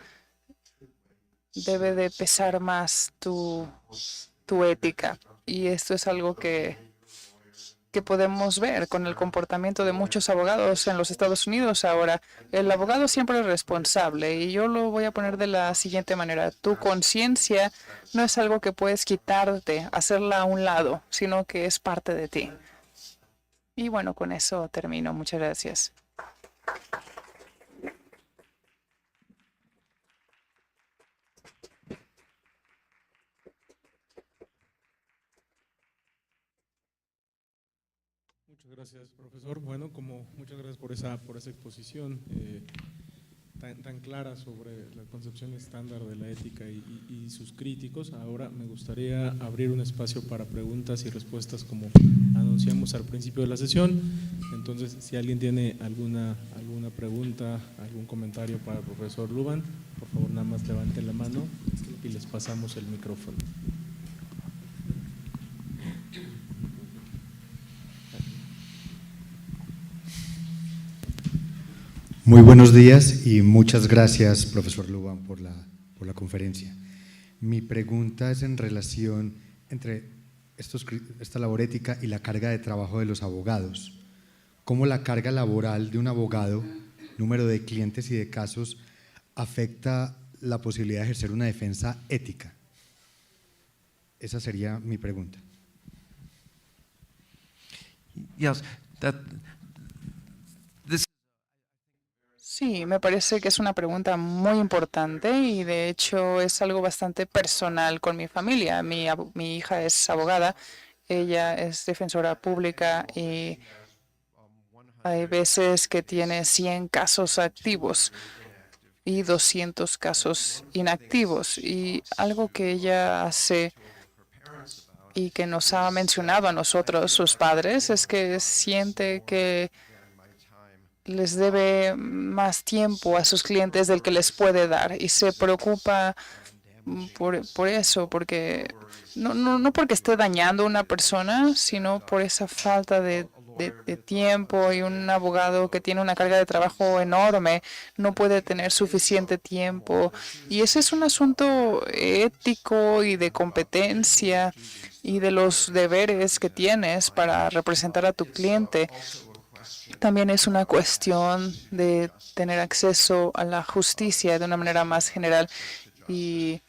debe de pesar más tu ética. Y esto es algo que podemos ver con el comportamiento de muchos abogados en los Estados Unidos ahora. El abogado siempre es responsable y yo lo voy a poner de la siguiente manera. Tu conciencia no es algo que puedes quitarte, hacerla a un lado, sino que es parte de ti. Y bueno, con eso termino. Muchas gracias. Muchas gracias, profesor. Bueno, muchas gracias por esa exposición tan clara sobre la concepción estándar de la ética y sus críticos. Ahora me gustaría abrir un espacio para preguntas y respuestas como anunciamos al principio de la sesión. Entonces, si alguien tiene alguna pregunta, algún comentario para el profesor Luban, por favor nada más levanten la mano y les pasamos el micrófono. Muy buenos días y muchas gracias, profesor Luban, por la conferencia. Mi pregunta es en relación entre esta labor ética y la carga de trabajo de los abogados. ¿Cómo la carga laboral de un abogado, número de clientes y de casos, afecta la posibilidad de ejercer una defensa ética? Esa sería mi pregunta. Yes, Sí, me parece que es una pregunta muy importante y de hecho es algo bastante personal con mi familia. Mi hija es abogada, ella es defensora pública y hay veces que tiene 100 casos activos y 200 casos inactivos. Y algo que ella hace y que nos ha mencionado a nosotros, sus padres, es que siente que les debe más tiempo a sus clientes del que les puede dar y se preocupa por eso, porque no porque esté dañando a una persona, sino por esa falta de tiempo, y un abogado que tiene una carga de trabajo enorme no puede tener suficiente tiempo. Y ese es un asunto ético y de competencia y de los deberes que tienes para representar a tu cliente. También es una cuestión de tener acceso a la justicia de una manera más general. Y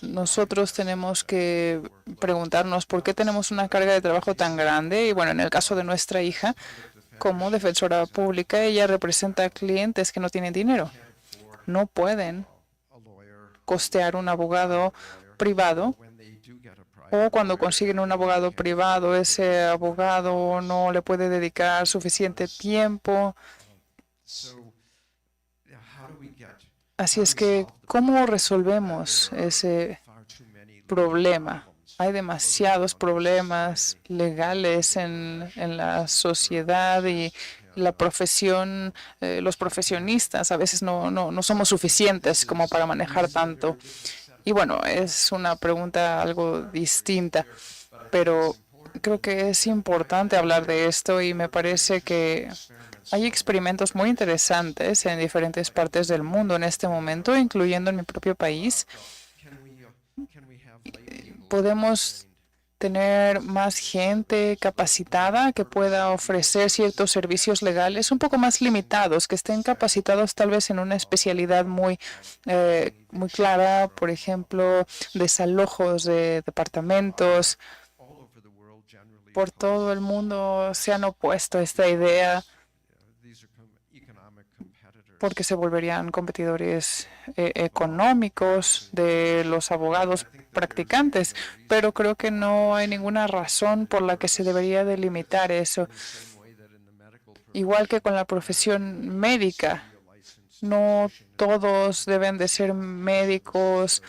nosotros tenemos que preguntarnos por qué tenemos una carga de trabajo tan grande. Y bueno, en el caso de nuestra hija, como defensora pública, ella representa a clientes que no tienen dinero. No pueden costear un abogado privado, o cuando consiguen un abogado privado, ese abogado no le puede dedicar suficiente tiempo. Así es que, ¿cómo resolvemos ese problema? Hay demasiados problemas legales en la sociedad y la profesión, los profesionistas a veces no somos suficientes como para manejar tanto. Y bueno, es una pregunta algo distinta, pero creo que es importante hablar de esto y me parece que hay experimentos muy interesantes en diferentes partes del mundo en este momento, incluyendo en mi propio país. Podemos tener más gente capacitada que pueda ofrecer ciertos servicios legales un poco más limitados, que estén capacitados tal vez en una especialidad muy clara, por ejemplo, desalojos de departamentos. Por todo el mundo se han opuesto a esta idea porque se volverían competidores económicos de los abogados practicantes, pero creo que no hay ninguna razón por la que se debería delimitar eso. Igual que con la profesión médica, no todos deben de ser médicos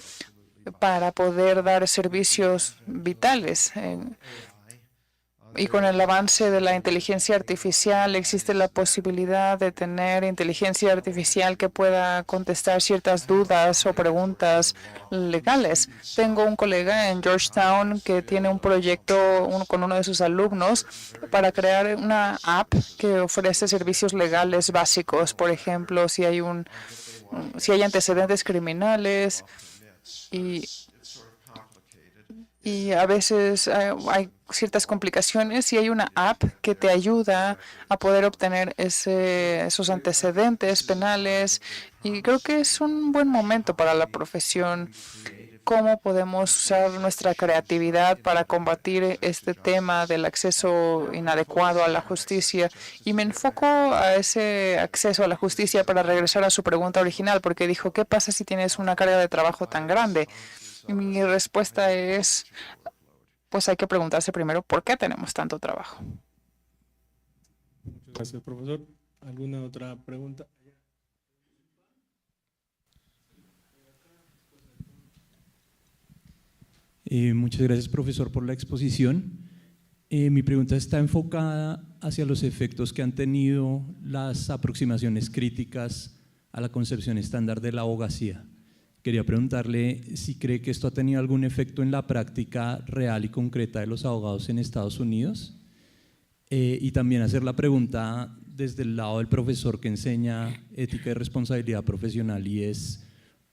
para poder dar servicios vitales. Y con el avance de la inteligencia artificial existe la posibilidad de tener inteligencia artificial que pueda contestar ciertas dudas o preguntas legales. Tengo un colega en Georgetown que tiene un proyecto con uno de sus alumnos para crear una app que ofrece servicios legales básicos. Por ejemplo, si hay antecedentes criminales y a veces hay ciertas complicaciones y hay una app que te ayuda a poder obtener esos antecedentes penales, y creo que es un buen momento para la profesión. ¿Cómo podemos usar nuestra creatividad para combatir este tema del acceso inadecuado a la justicia? Y me enfoco a ese acceso a la justicia para regresar a su pregunta original, porque dijo, ¿qué pasa si tienes una carga de trabajo tan grande? Y mi respuesta es, pues hay que preguntarse primero por qué tenemos tanto trabajo. Muchas gracias, profesor. ¿Alguna otra pregunta? Muchas gracias, profesor, por la exposición. Mi pregunta está enfocada hacia los efectos que han tenido las aproximaciones críticas a la concepción estándar de la abogacía. Quería preguntarle si cree que esto ha tenido algún efecto en la práctica real y concreta de los abogados en Estados Unidos, y también hacer la pregunta desde el lado del profesor que enseña ética y responsabilidad profesional, y es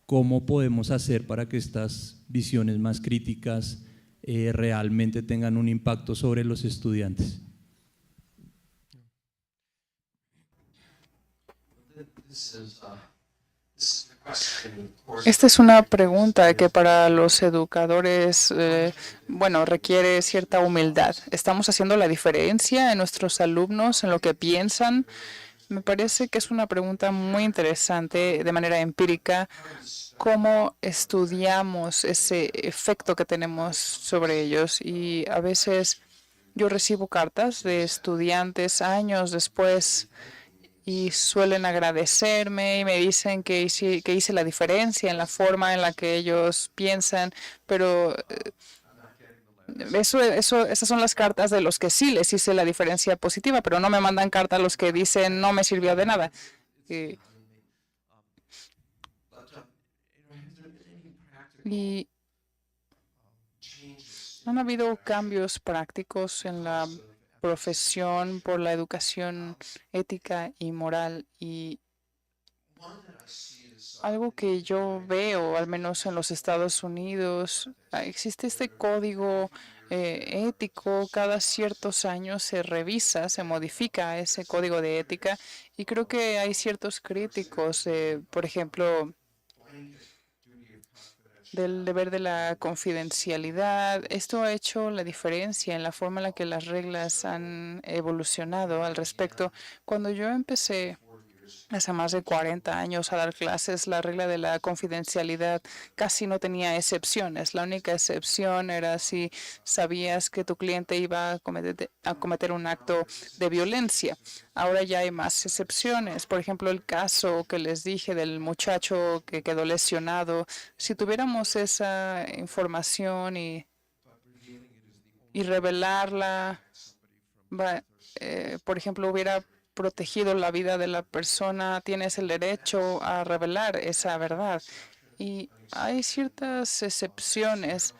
cómo podemos hacer para que estas visiones más críticas realmente tengan un impacto sobre los estudiantes. Esta es una pregunta que para los educadores, requiere cierta humildad. ¿Estamos haciendo la diferencia en nuestros alumnos, en lo que piensan? Me parece que es una pregunta muy interesante de manera empírica. ¿Cómo estudiamos ese efecto que tenemos sobre ellos? Y a veces yo recibo cartas de estudiantes años después y suelen agradecerme y me dicen que hice la diferencia en la forma en la que ellos piensan, pero esas son las cartas de los que sí les hice la diferencia positiva, pero no me mandan cartas los que dicen no me sirvió de nada. Y han habido cambios prácticos en la profesión por la educación ética y moral, y algo que yo veo, al menos en los Estados Unidos, existe este código ético. Cada ciertos años se revisa, se modifica ese código de ética, y creo que hay ciertos críticos, por ejemplo, del deber de la confidencialidad. Esto ha hecho la diferencia en la forma en la que las reglas han evolucionado al respecto. Cuando yo empecé hace más de 40 años a dar clases, la regla de la confidencialidad casi no tenía excepciones. La única excepción era si sabías que tu cliente iba a cometer un acto de violencia. Ahora ya hay más excepciones. Por ejemplo, el caso que les dije del muchacho que quedó lesionado. Si tuviéramos esa información y revelarla, por ejemplo, hubiera protegido la vida de la persona, tienes el derecho a revelar esa verdad. Y hay ciertas excepciones.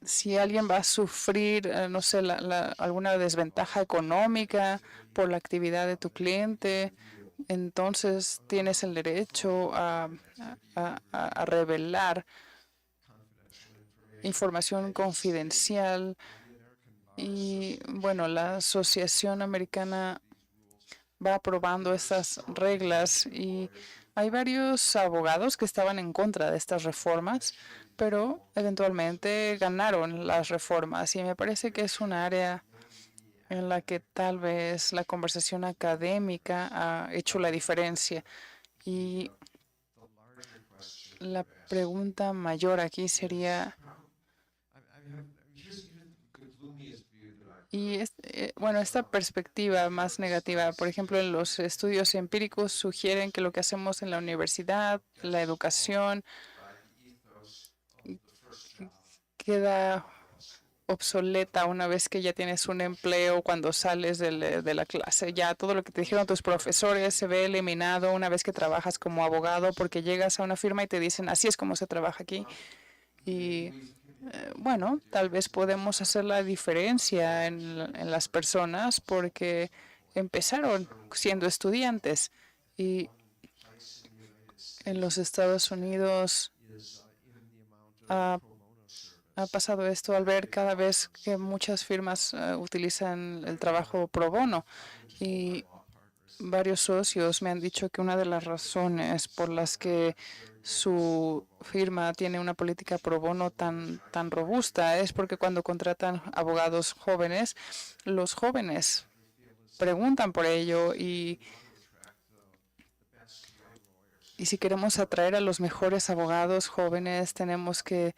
Si alguien va a sufrir, no sé, alguna desventaja económica por la actividad de tu cliente, entonces tienes el derecho a revelar información confidencial. Y bueno, la Asociación Americana va aprobando estas reglas y hay varios abogados que estaban en contra de estas reformas, pero eventualmente ganaron las reformas y me parece que es un área en la que tal vez la conversación académica ha hecho la diferencia. Y la pregunta mayor aquí sería, bueno, esta perspectiva más negativa, por ejemplo, en los estudios empíricos sugieren que lo que hacemos en la universidad, la educación, queda obsoleta una vez que ya tienes un empleo cuando sales de la clase. Ya todo lo que te dijeron tus profesores se ve eliminado una vez que trabajas como abogado porque llegas a una firma y te dicen, así es como se trabaja aquí. Y bueno, tal vez podemos hacer la diferencia en las personas porque empezaron siendo estudiantes y en los Estados Unidos ha pasado esto al ver cada vez que muchas firmas utilizan el trabajo pro bono y varios socios me han dicho que una de las razones por las que su firma tiene una política pro bono tan robusta es porque cuando contratan abogados jóvenes, los jóvenes preguntan por ello y si queremos atraer a los mejores abogados jóvenes, tenemos que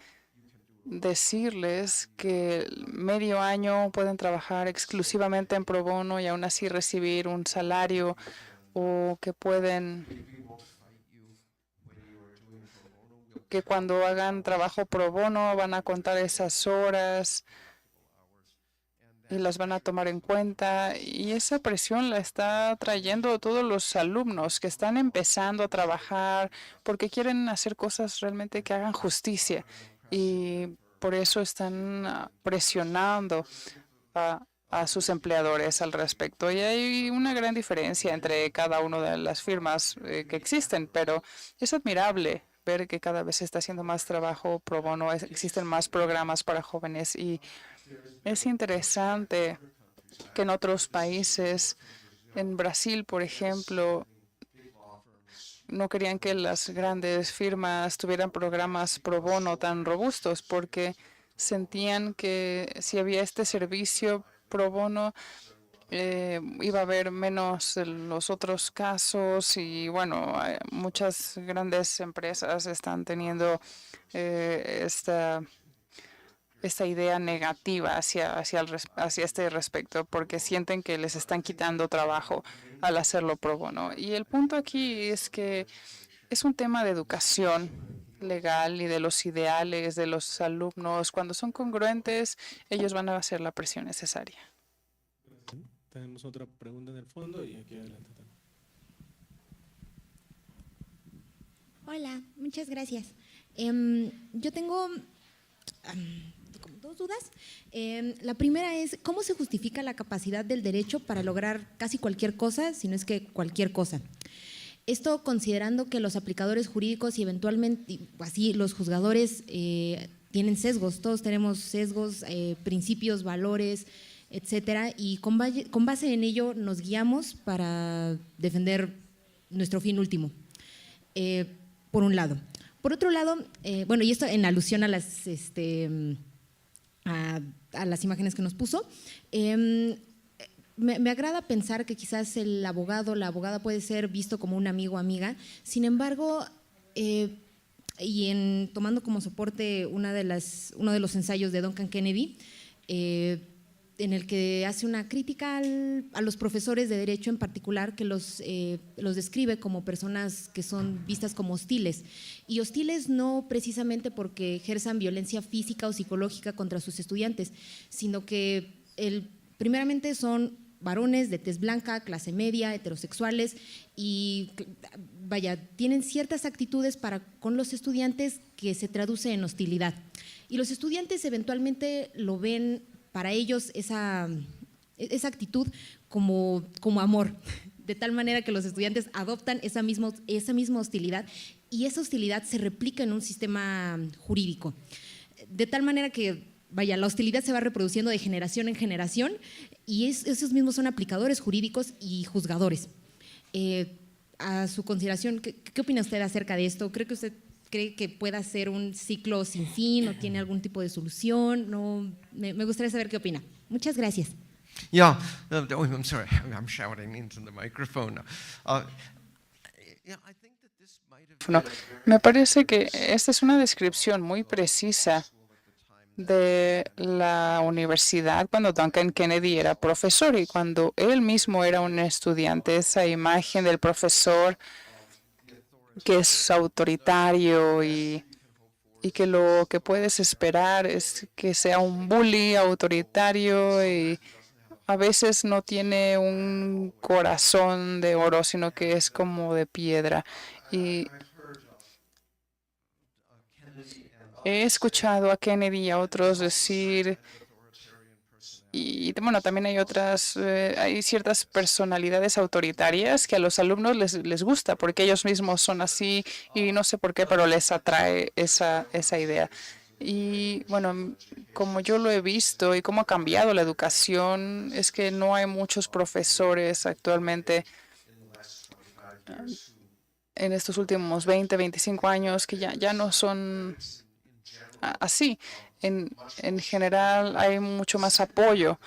decirles que medio año pueden trabajar exclusivamente en pro bono y aún así recibir un salario o que cuando hagan trabajo pro bono van a contar esas horas y las van a tomar en cuenta. Y esa presión la está trayendo todos los alumnos que están empezando a trabajar porque quieren hacer cosas realmente que hagan justicia. Y por eso están presionando a sus empleadores al respecto. Y hay una gran diferencia entre cada una de las firmas que existen, pero es admirable ver que cada vez se está haciendo más trabajo pro bono, existen más programas para jóvenes y es interesante que en otros países, en Brasil, por ejemplo, no querían que las grandes firmas tuvieran programas pro bono tan robustos porque sentían que si había este servicio pro bono iba a haber menos los otros casos y bueno, muchas grandes empresas están teniendo esta idea negativa hacia este respecto porque sienten que les están quitando trabajo al hacerlo pro bono. Y el punto aquí es que es un tema de educación legal y de los ideales de los alumnos. Cuando son congruentes, ellos van a hacer la presión necesaria. Tenemos otra pregunta en el fondo y aquí adelante también. Hola, muchas gracias. Yo tengo como dos dudas. La primera es, ¿cómo se justifica la capacidad del derecho para lograr casi cualquier cosa, si no es que cualquier cosa? Esto considerando que los aplicadores jurídicos y eventualmente así los juzgadores tienen sesgos, todos tenemos sesgos, principios, valores, etcétera, y con base en ello nos guiamos para defender nuestro fin último, por un lado. Por otro lado, bueno, y esto en alusión a las, a las imágenes que nos puso, me agrada pensar que quizás el abogado, la abogada puede ser visto como un amigo o amiga. Sin embargo, tomando como soporte uno de los ensayos de Duncan Kennedy, en el que hace una crítica a los profesores de derecho en particular, que los describe como personas que son vistas como hostiles. Y hostiles no precisamente porque ejerzan violencia física o psicológica contra sus estudiantes, sino que primeramente son varones de tez blanca, clase media, heterosexuales, y vaya, tienen ciertas actitudes con los estudiantes que se traduce en hostilidad. Y los estudiantes eventualmente lo ven, para ellos, esa actitud como amor, de tal manera que los estudiantes adoptan esa misma hostilidad, y esa hostilidad se replica en un sistema jurídico. De tal manera que, vaya, la hostilidad se va reproduciendo de generación en generación, y esos mismos son aplicadores jurídicos y juzgadores. A su consideración, ¿qué opina usted acerca de esto? ¿Cree que pueda ser un ciclo sin fin o tiene algún tipo de solución? No, me gustaría saber qué opina. Muchas gracias. Yeah, I'm sorry, I'm shouting into the microphone. Yeah, I think that this might have No, me parece que esta es una descripción muy precisa de la universidad cuando Duncan Kennedy era profesor y cuando él mismo era un estudiante. Esa imagen del profesor que es autoritario y que lo que puedes esperar es que sea un bully autoritario y a veces no tiene un corazón de oro, sino que es como de piedra. Y he escuchado a Kennedy y a otros decir, y bueno, también hay ciertas personalidades autoritarias que a los alumnos les gusta, porque ellos mismos son así y no sé por qué, pero les atrae esa idea. Y bueno, como yo lo he visto y cómo ha cambiado la educación, es que no hay muchos profesores actualmente en estos últimos 20, 25 años que ya no son así. En general hay mucho más apoyo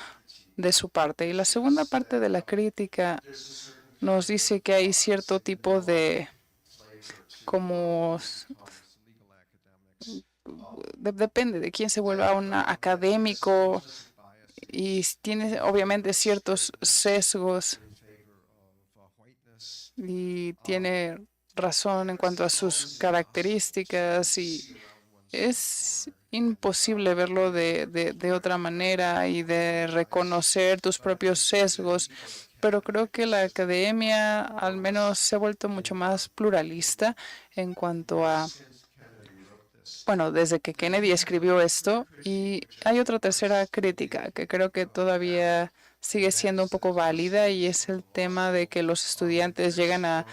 de su parte. Y la segunda parte de la crítica nos dice que hay cierto tipo de depende de quién se vuelva un académico y tiene obviamente ciertos sesgos y tiene razón en cuanto a sus características y es imposible verlo de otra manera y de reconocer tus propios sesgos, pero creo que la academia al menos se ha vuelto mucho más pluralista en cuanto a, bueno, desde que Kennedy escribió esto. Y hay otra tercera crítica que creo que todavía sigue siendo un poco válida y es el tema de que los estudiantes llegan a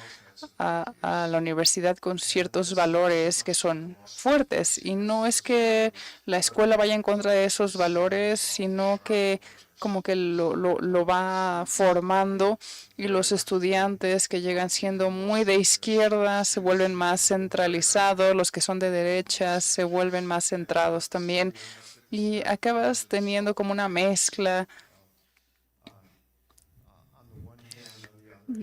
la universidad con ciertos valores que son fuertes y no es que la escuela vaya en contra de esos valores, sino que como que lo va formando y los estudiantes que llegan siendo muy de izquierda se vuelven más centralizados, los que son de derecha se vuelven más centrados también y acabas teniendo como una mezcla.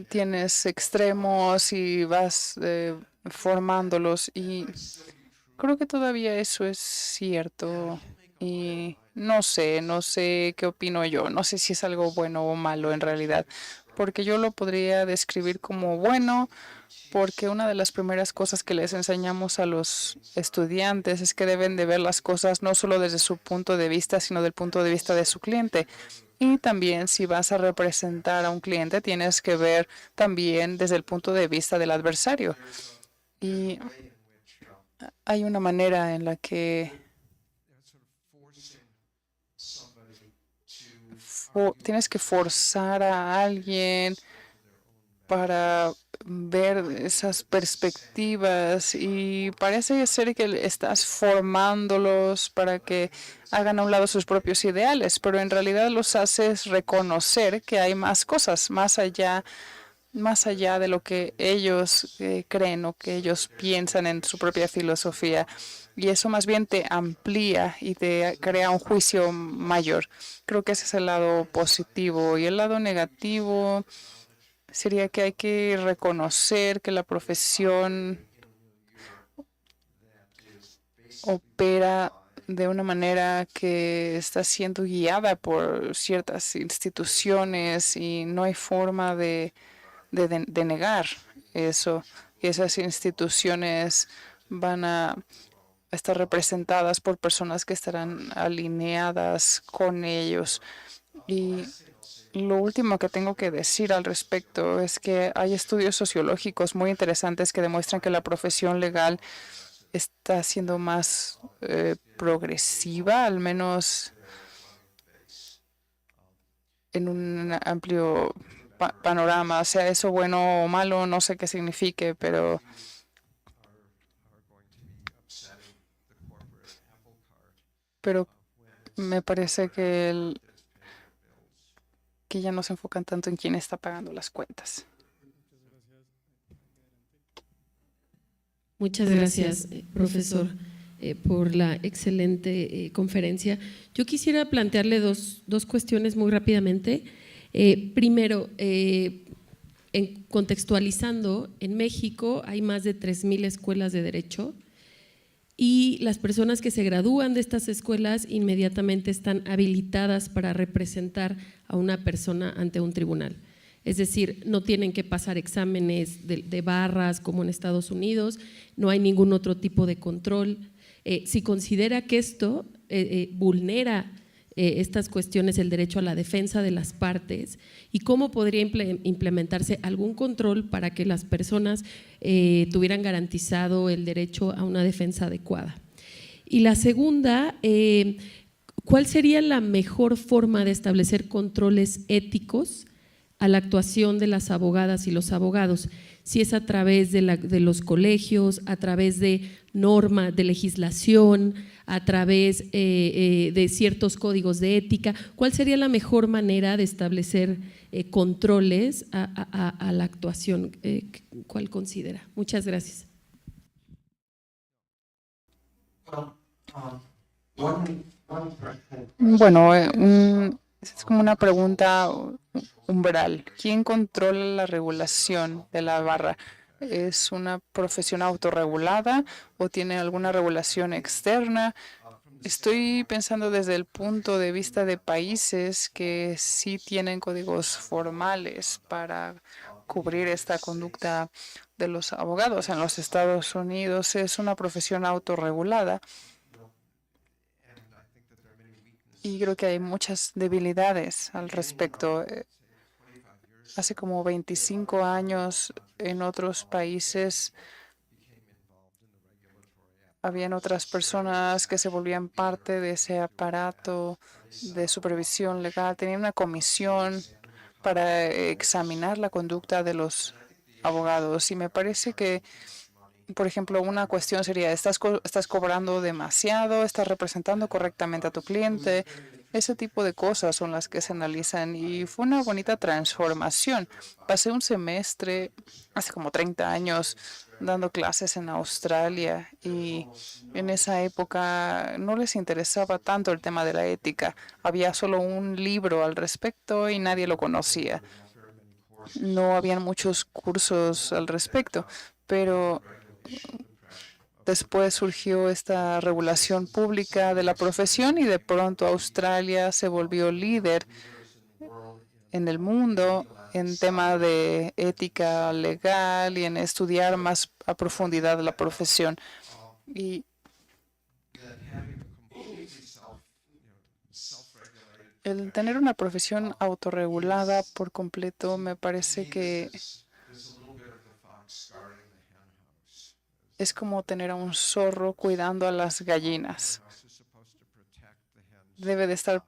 Tienes extremos y vas formándolos y creo que todavía eso es cierto y no sé qué opino yo, no sé si es algo bueno o malo en realidad, porque yo lo podría describir como bueno, porque una de las primeras cosas que les enseñamos a los estudiantes es que deben de ver las cosas no solo desde su punto de vista, sino del punto de vista de su cliente. Y también si vas a representar a un cliente, tienes que ver también desde el punto de vista del adversario. Y hay una manera en la que tienes que forzar a alguien para ver esas perspectivas y parece ser que estás formándolos para que hagan a un lado sus propios ideales, pero en realidad los haces reconocer que hay más cosas más allá más allá de lo que ellos creen o que ellos piensan en su propia filosofía. Y eso más bien te amplía y te crea un juicio mayor. Creo que ese es el lado positivo. Y el lado negativo sería que hay que reconocer que la profesión opera de una manera que está siendo guiada por ciertas instituciones y no hay forma de negar eso. Y esas instituciones van a estar representadas por personas que estarán alineadas con ellos. Y lo último que tengo que decir al respecto es que hay estudios sociológicos muy interesantes que demuestran que la profesión legal está siendo más progresiva, al menos en un amplio panorama. Sea eso bueno o malo, no sé qué signifique, pero me parece que ya no se enfocan tanto en quién está pagando las cuentas. Muchas gracias, profesor, por la excelente conferencia. Yo quisiera plantearle dos cuestiones muy rápidamente. Primero, contextualizando, en México hay más de 3,000 escuelas de derecho y las personas que se gradúan de estas escuelas inmediatamente están habilitadas para representar a una persona ante un tribunal. Es decir, no tienen que pasar exámenes de barras como en Estados Unidos, no hay ningún otro tipo de control. Si considera que esto vulnera estas cuestiones, el derecho a la defensa de las partes, y cómo podría implementarse algún control para que las personas tuvieran garantizado el derecho a una defensa adecuada. Y la segunda, ¿cuál sería la mejor forma de establecer controles éticos a la actuación de las abogadas y los abogados? Si es a través de los colegios, a través de normas, de legislación, a través de ciertos códigos de ética, ¿cuál sería la mejor manera de establecer controles a la actuación? ¿Cuál considera? Muchas gracias. Bueno, es como una pregunta umbral. ¿Quién controla la regulación de la barra? ¿Es una profesión autorregulada o tiene alguna regulación externa? Estoy pensando desde el punto de vista de países que sí tienen códigos formales para cubrir esta conducta de los abogados. En los Estados Unidos es una profesión autorregulada. Y creo que hay muchas debilidades al respecto. Hace como 25 años en otros países habían otras personas que se volvían parte de ese aparato de supervisión legal. Tenían una comisión para examinar la conducta de los abogados. Y me parece que, por ejemplo, una cuestión sería, ¿estás cobrando demasiado? ¿Estás representando correctamente a tu cliente? Ese tipo de cosas son las que se analizan y fue una bonita transformación. Pasé un semestre hace como 30 años dando clases en Australia y en esa época no les interesaba tanto el tema de la ética. Había solo un libro al respecto y nadie lo conocía. No habían muchos cursos al respecto, pero después surgió esta regulación pública de la profesión y de pronto Australia se volvió líder en el mundo en tema de ética legal y en estudiar más a profundidad la profesión. Y el tener una profesión autorregulada por completo me parece que es como tener a un zorro cuidando a las gallinas. Debe de ser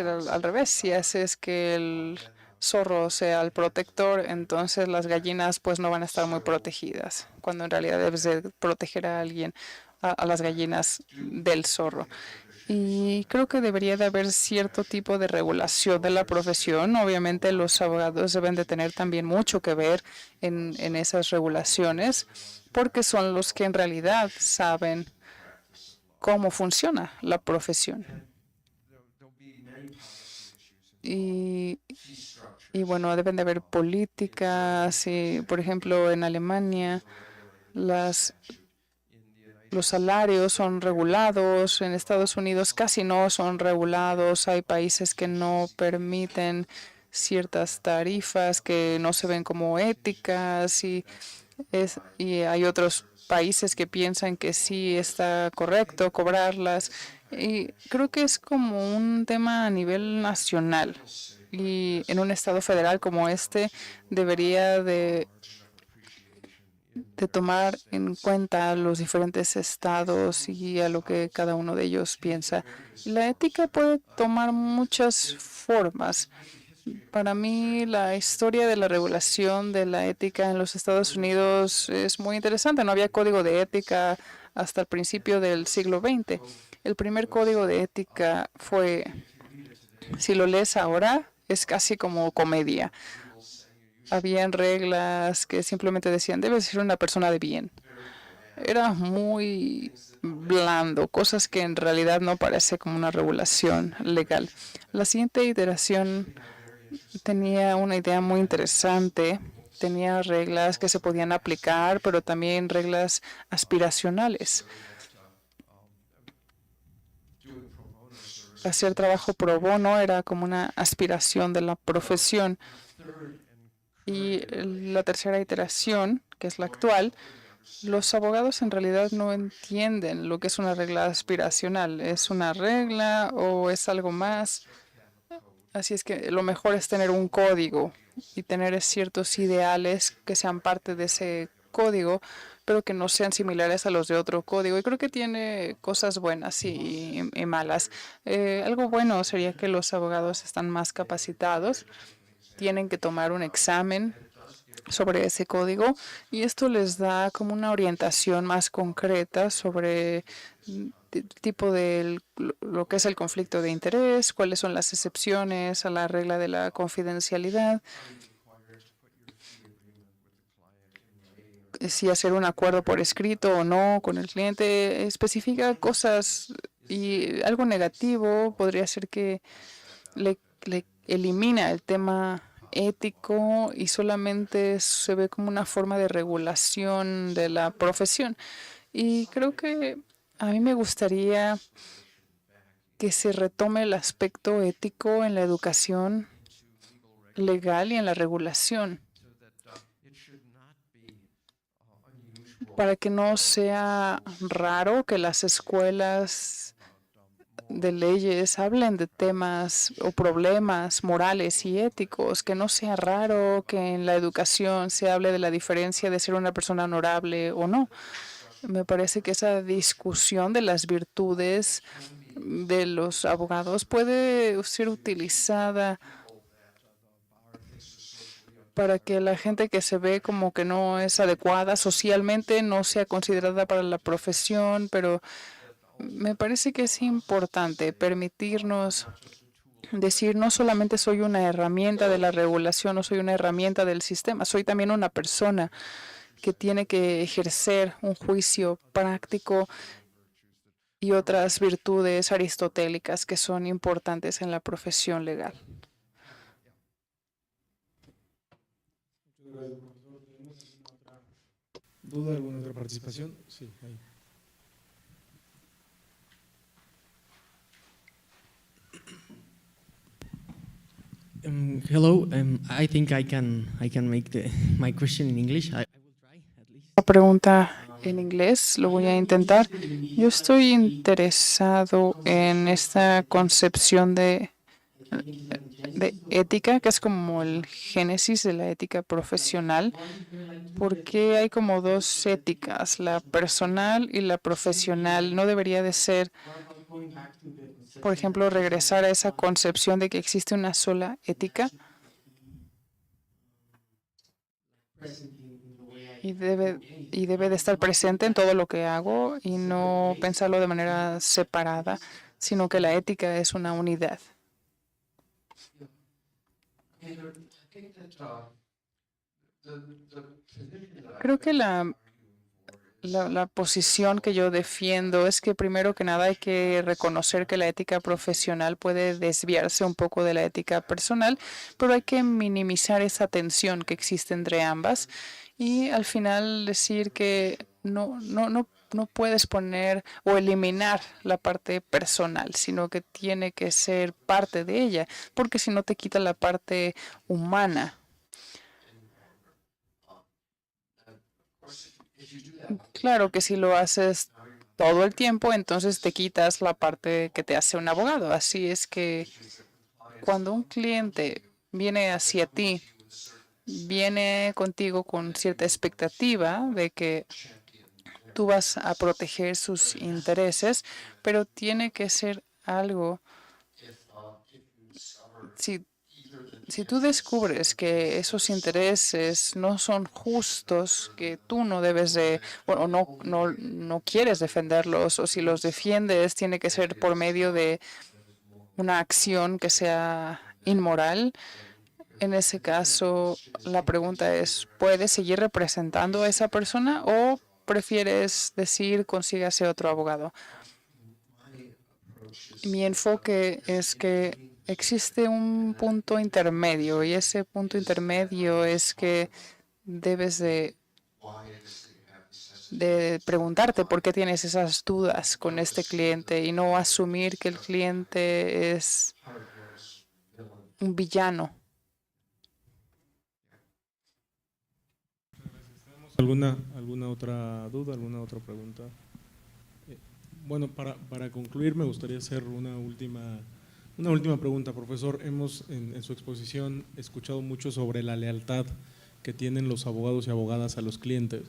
al revés. Si haces que el zorro sea el protector, entonces las gallinas pues no van a estar muy protegidas, cuando en realidad debes de proteger a alguien, a las gallinas del zorro. Y creo que debería de haber cierto tipo de regulación de la profesión. Obviamente los abogados deben de tener también mucho que ver en esas regulaciones, porque son los que en realidad saben cómo funciona la profesión. Y, y bueno, deben de haber políticas. Por ejemplo, en Alemania los salarios son regulados, en Estados Unidos casi no son regulados, hay países que no permiten ciertas tarifas que no se ven como éticas y hay otros países que piensan que sí está correcto cobrarlas. Y creo que es como un tema a nivel nacional y en un estado federal como este debería de tomar en cuenta los diferentes estados y a lo que cada uno de ellos piensa. La ética puede tomar muchas formas. Para mí, la historia de la regulación de la ética en los Estados Unidos es muy interesante. No había código de ética hasta el principio del siglo XX. El primer código de ética fue, si lo lees ahora, es casi como comedia. Habían reglas que simplemente decían, debes ser una persona de bien. Era muy blando, cosas que en realidad no parece como una regulación legal. La siguiente iteración tenía una idea muy interesante. Tenía reglas que se podían aplicar, pero también reglas aspiracionales. Hacer trabajo pro bono era como una aspiración de la profesión. Y la tercera iteración, que es la actual, los abogados en realidad no entienden lo que es una regla aspiracional. ¿Es una regla o es algo más? Así es que lo mejor es tener un código y tener ciertos ideales que sean parte de ese código, pero que no sean similares a los de otro código. Y creo que tiene cosas buenas y malas. Algo bueno sería que los abogados están más capacitados, tienen que tomar un examen sobre ese código y esto les da como una orientación más concreta sobre tipo de lo que es el conflicto de interés, cuáles son las excepciones a la regla de la confidencialidad, si hacer un acuerdo por escrito o no con el cliente, especifica cosas y algo negativo podría ser que le elimina el tema ético y solamente se ve como una forma de regulación de la profesión. Y creo que a mí me gustaría que se retome el aspecto ético en la educación legal y en la regulación, para que no sea raro que las escuelas de leyes hablen de temas o problemas morales y éticos, que no sea raro que en la educación se hable de la diferencia de ser una persona honorable o no. Me parece que esa discusión de las virtudes de los abogados puede ser utilizada para que la gente que se ve como que no es adecuada socialmente no sea considerada para la profesión, pero me parece que es importante permitirnos decir no solamente soy una herramienta de la regulación, no soy una herramienta del sistema, soy también una persona que tiene que ejercer un juicio práctico y otras virtudes aristotélicas que son importantes en la profesión legal. ¿Duda alguna otra participación? Sí, ahí. Hello. I think I can make my question in English. I will try at least. La pregunta en inglés, lo voy a intentar. Yo estoy interesado en esta concepción de ética, que es como el génesis de la ética profesional, porque hay como dos éticas, la personal y la profesional. No debería de ser, por ejemplo, regresar a esa concepción de que existe una sola ética y debe de estar presente en todo lo que hago y no pensarlo de manera separada. sino que la ética es una unidad. Creo que la posición que yo defiendo es que primero que nada hay que reconocer que la ética profesional puede desviarse un poco de la ética personal, pero hay que minimizar esa tensión que existe entre ambas y al final decir que no puedes poner o eliminar la parte personal, sino que tiene que ser parte de ella, porque si no te quita la parte humana. Claro que si lo haces todo el tiempo, entonces te quitas la parte que te hace un abogado. Así es que cuando un cliente viene hacia ti, viene contigo con cierta expectativa de que tú vas a proteger sus intereses, pero tiene que ser algo. Si tú descubres que esos intereses no son justos, que tú no debes de, o no quieres defenderlos, o si los defiendes, tiene que ser por medio de una acción que sea inmoral. En ese caso, la pregunta es, ¿puedes seguir representando a esa persona o prefieres decir consígase otro abogado? Mi enfoque es que existe un punto intermedio y ese punto intermedio es que debes de preguntarte por qué tienes esas dudas con este cliente y no asumir que el cliente es un villano. ¿Alguna otra duda, alguna otra pregunta? Bueno, para concluir me gustaría hacer una última pregunta, profesor. Hemos en su exposición escuchado mucho sobre la lealtad que tienen los abogados y abogadas a los clientes,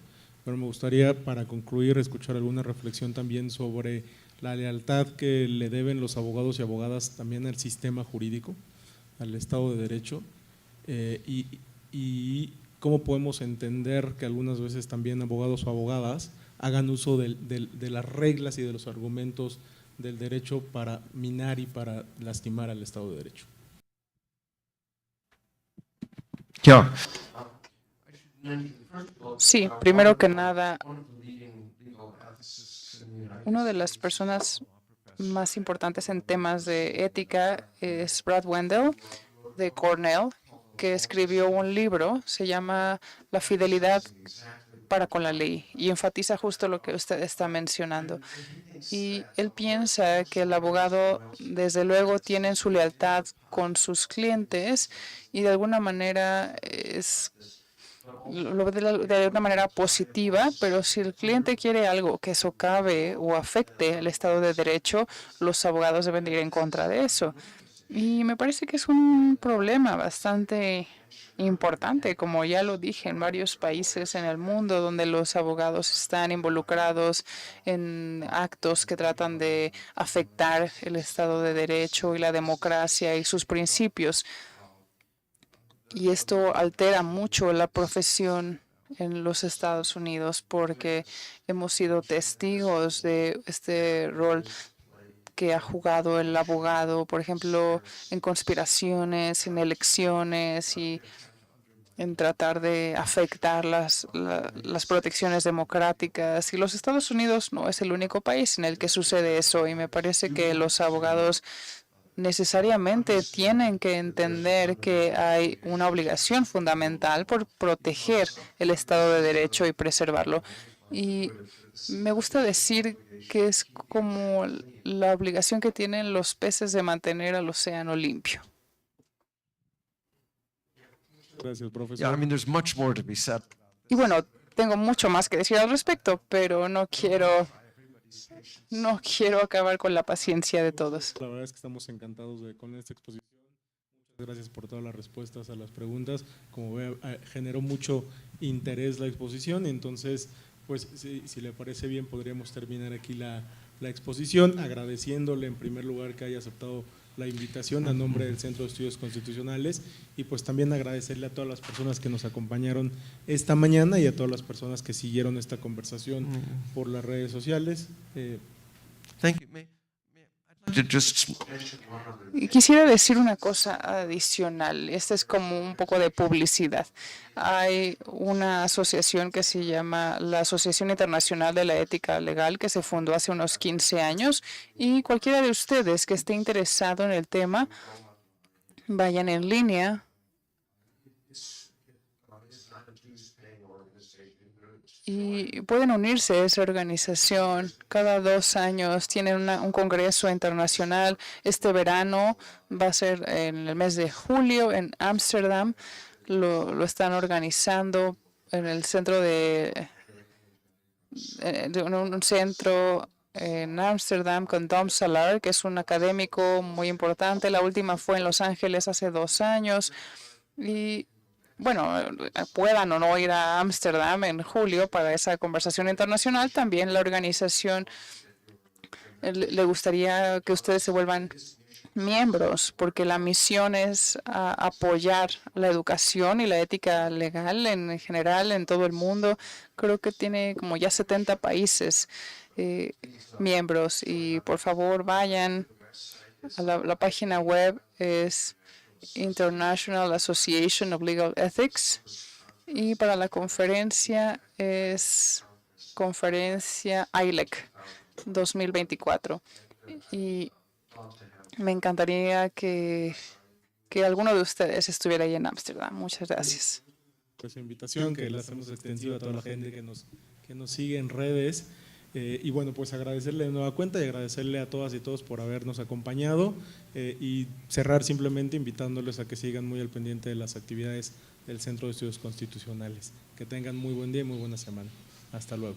pero me gustaría para concluir escuchar alguna reflexión también sobre la lealtad que le deben los abogados y abogadas también al sistema jurídico, al Estado de Derecho, y cómo podemos entender que algunas veces también abogados o abogadas hagan uso de las reglas y de los argumentos del derecho para minar y para lastimar al Estado de Derecho. Sí, primero que nada, una de las personas más importantes en temas de ética es Brad Wendell de Cornell, que escribió un libro, se llama La fidelidad para con la ley, y enfatiza justo lo que usted está mencionando. Y él piensa que el abogado, desde luego, tiene su lealtad con sus clientes y de alguna manera lo ve de una manera positiva, pero si el cliente quiere algo que socave o afecte el Estado de Derecho, los abogados deben de ir en contra de eso. Y me parece que es un problema bastante importante, como ya lo dije, en varios países en el mundo donde los abogados están involucrados en actos que tratan de afectar el Estado de Derecho y la democracia y sus principios. Y esto altera mucho la profesión en los Estados Unidos porque hemos sido testigos de este rol que ha jugado el abogado, por ejemplo, en conspiraciones, en elecciones y en tratar de afectar las protecciones democráticas. Y los Estados Unidos no es el único país en el que sucede eso y me parece que los abogados necesariamente tienen que entender que hay una obligación fundamental por proteger el Estado de Derecho y preservarlo. Y me gusta decir que es como la obligación que tienen los peces de mantener al océano limpio. Gracias, profesor. Yeah, I mean, there's much more to be said. Y bueno, tengo mucho más que decir al respecto, pero no quiero acabar con la paciencia de todos. La verdad es que estamos encantados con esta exposición. Muchas gracias por todas las respuestas a las preguntas. Como ve, generó mucho interés la exposición, entonces, pues, si le parece bien, podríamos terminar aquí la exposición, agradeciéndole en primer lugar que haya aceptado la invitación a nombre del Centro de Estudios Constitucionales y pues también agradecerle a todas las personas que nos acompañaron esta mañana y a todas las personas que siguieron esta conversación por las redes sociales. Thank you. I'd like to just Y quisiera decir una cosa adicional. Esta es como un poco de publicidad. Hay una asociación que se llama la Asociación Internacional de la Ética Legal, que se fundó hace unos 15 años, y cualquiera de ustedes que esté interesado en el tema, vayan en línea y pueden unirse a esa organización. Cada 2 años tienen un congreso internacional. Este verano va a ser en el mes de julio en Ámsterdam. Lo están organizando en el centro de un centro en Ámsterdam con Dom Salar, que es un académico muy importante. La última fue en Los Ángeles hace 2 años. Y bueno, puedan o no ir a Ámsterdam en julio para esa conversación internacional, también la organización le gustaría que ustedes se vuelvan miembros, porque la misión es apoyar la educación y la ética legal en general en todo el mundo. Creo que tiene como ya 70 países miembros, y por favor vayan a la página web, es International Association of Legal Ethics, y para la conferencia es conferencia ILEC 2024. Y me encantaría que alguno de ustedes estuviera ahí en Ámsterdam. Muchas gracias. Pues invitación que la hacemos extensiva a toda la gente que nos sigue en redes. Y bueno, pues agradecerle de nueva cuenta y agradecerle a todas y todos por habernos acompañado, y cerrar simplemente invitándoles a que sigan muy al pendiente de las actividades del Centro de Estudios Constitucionales. Que tengan muy buen día y muy buena semana. Hasta luego.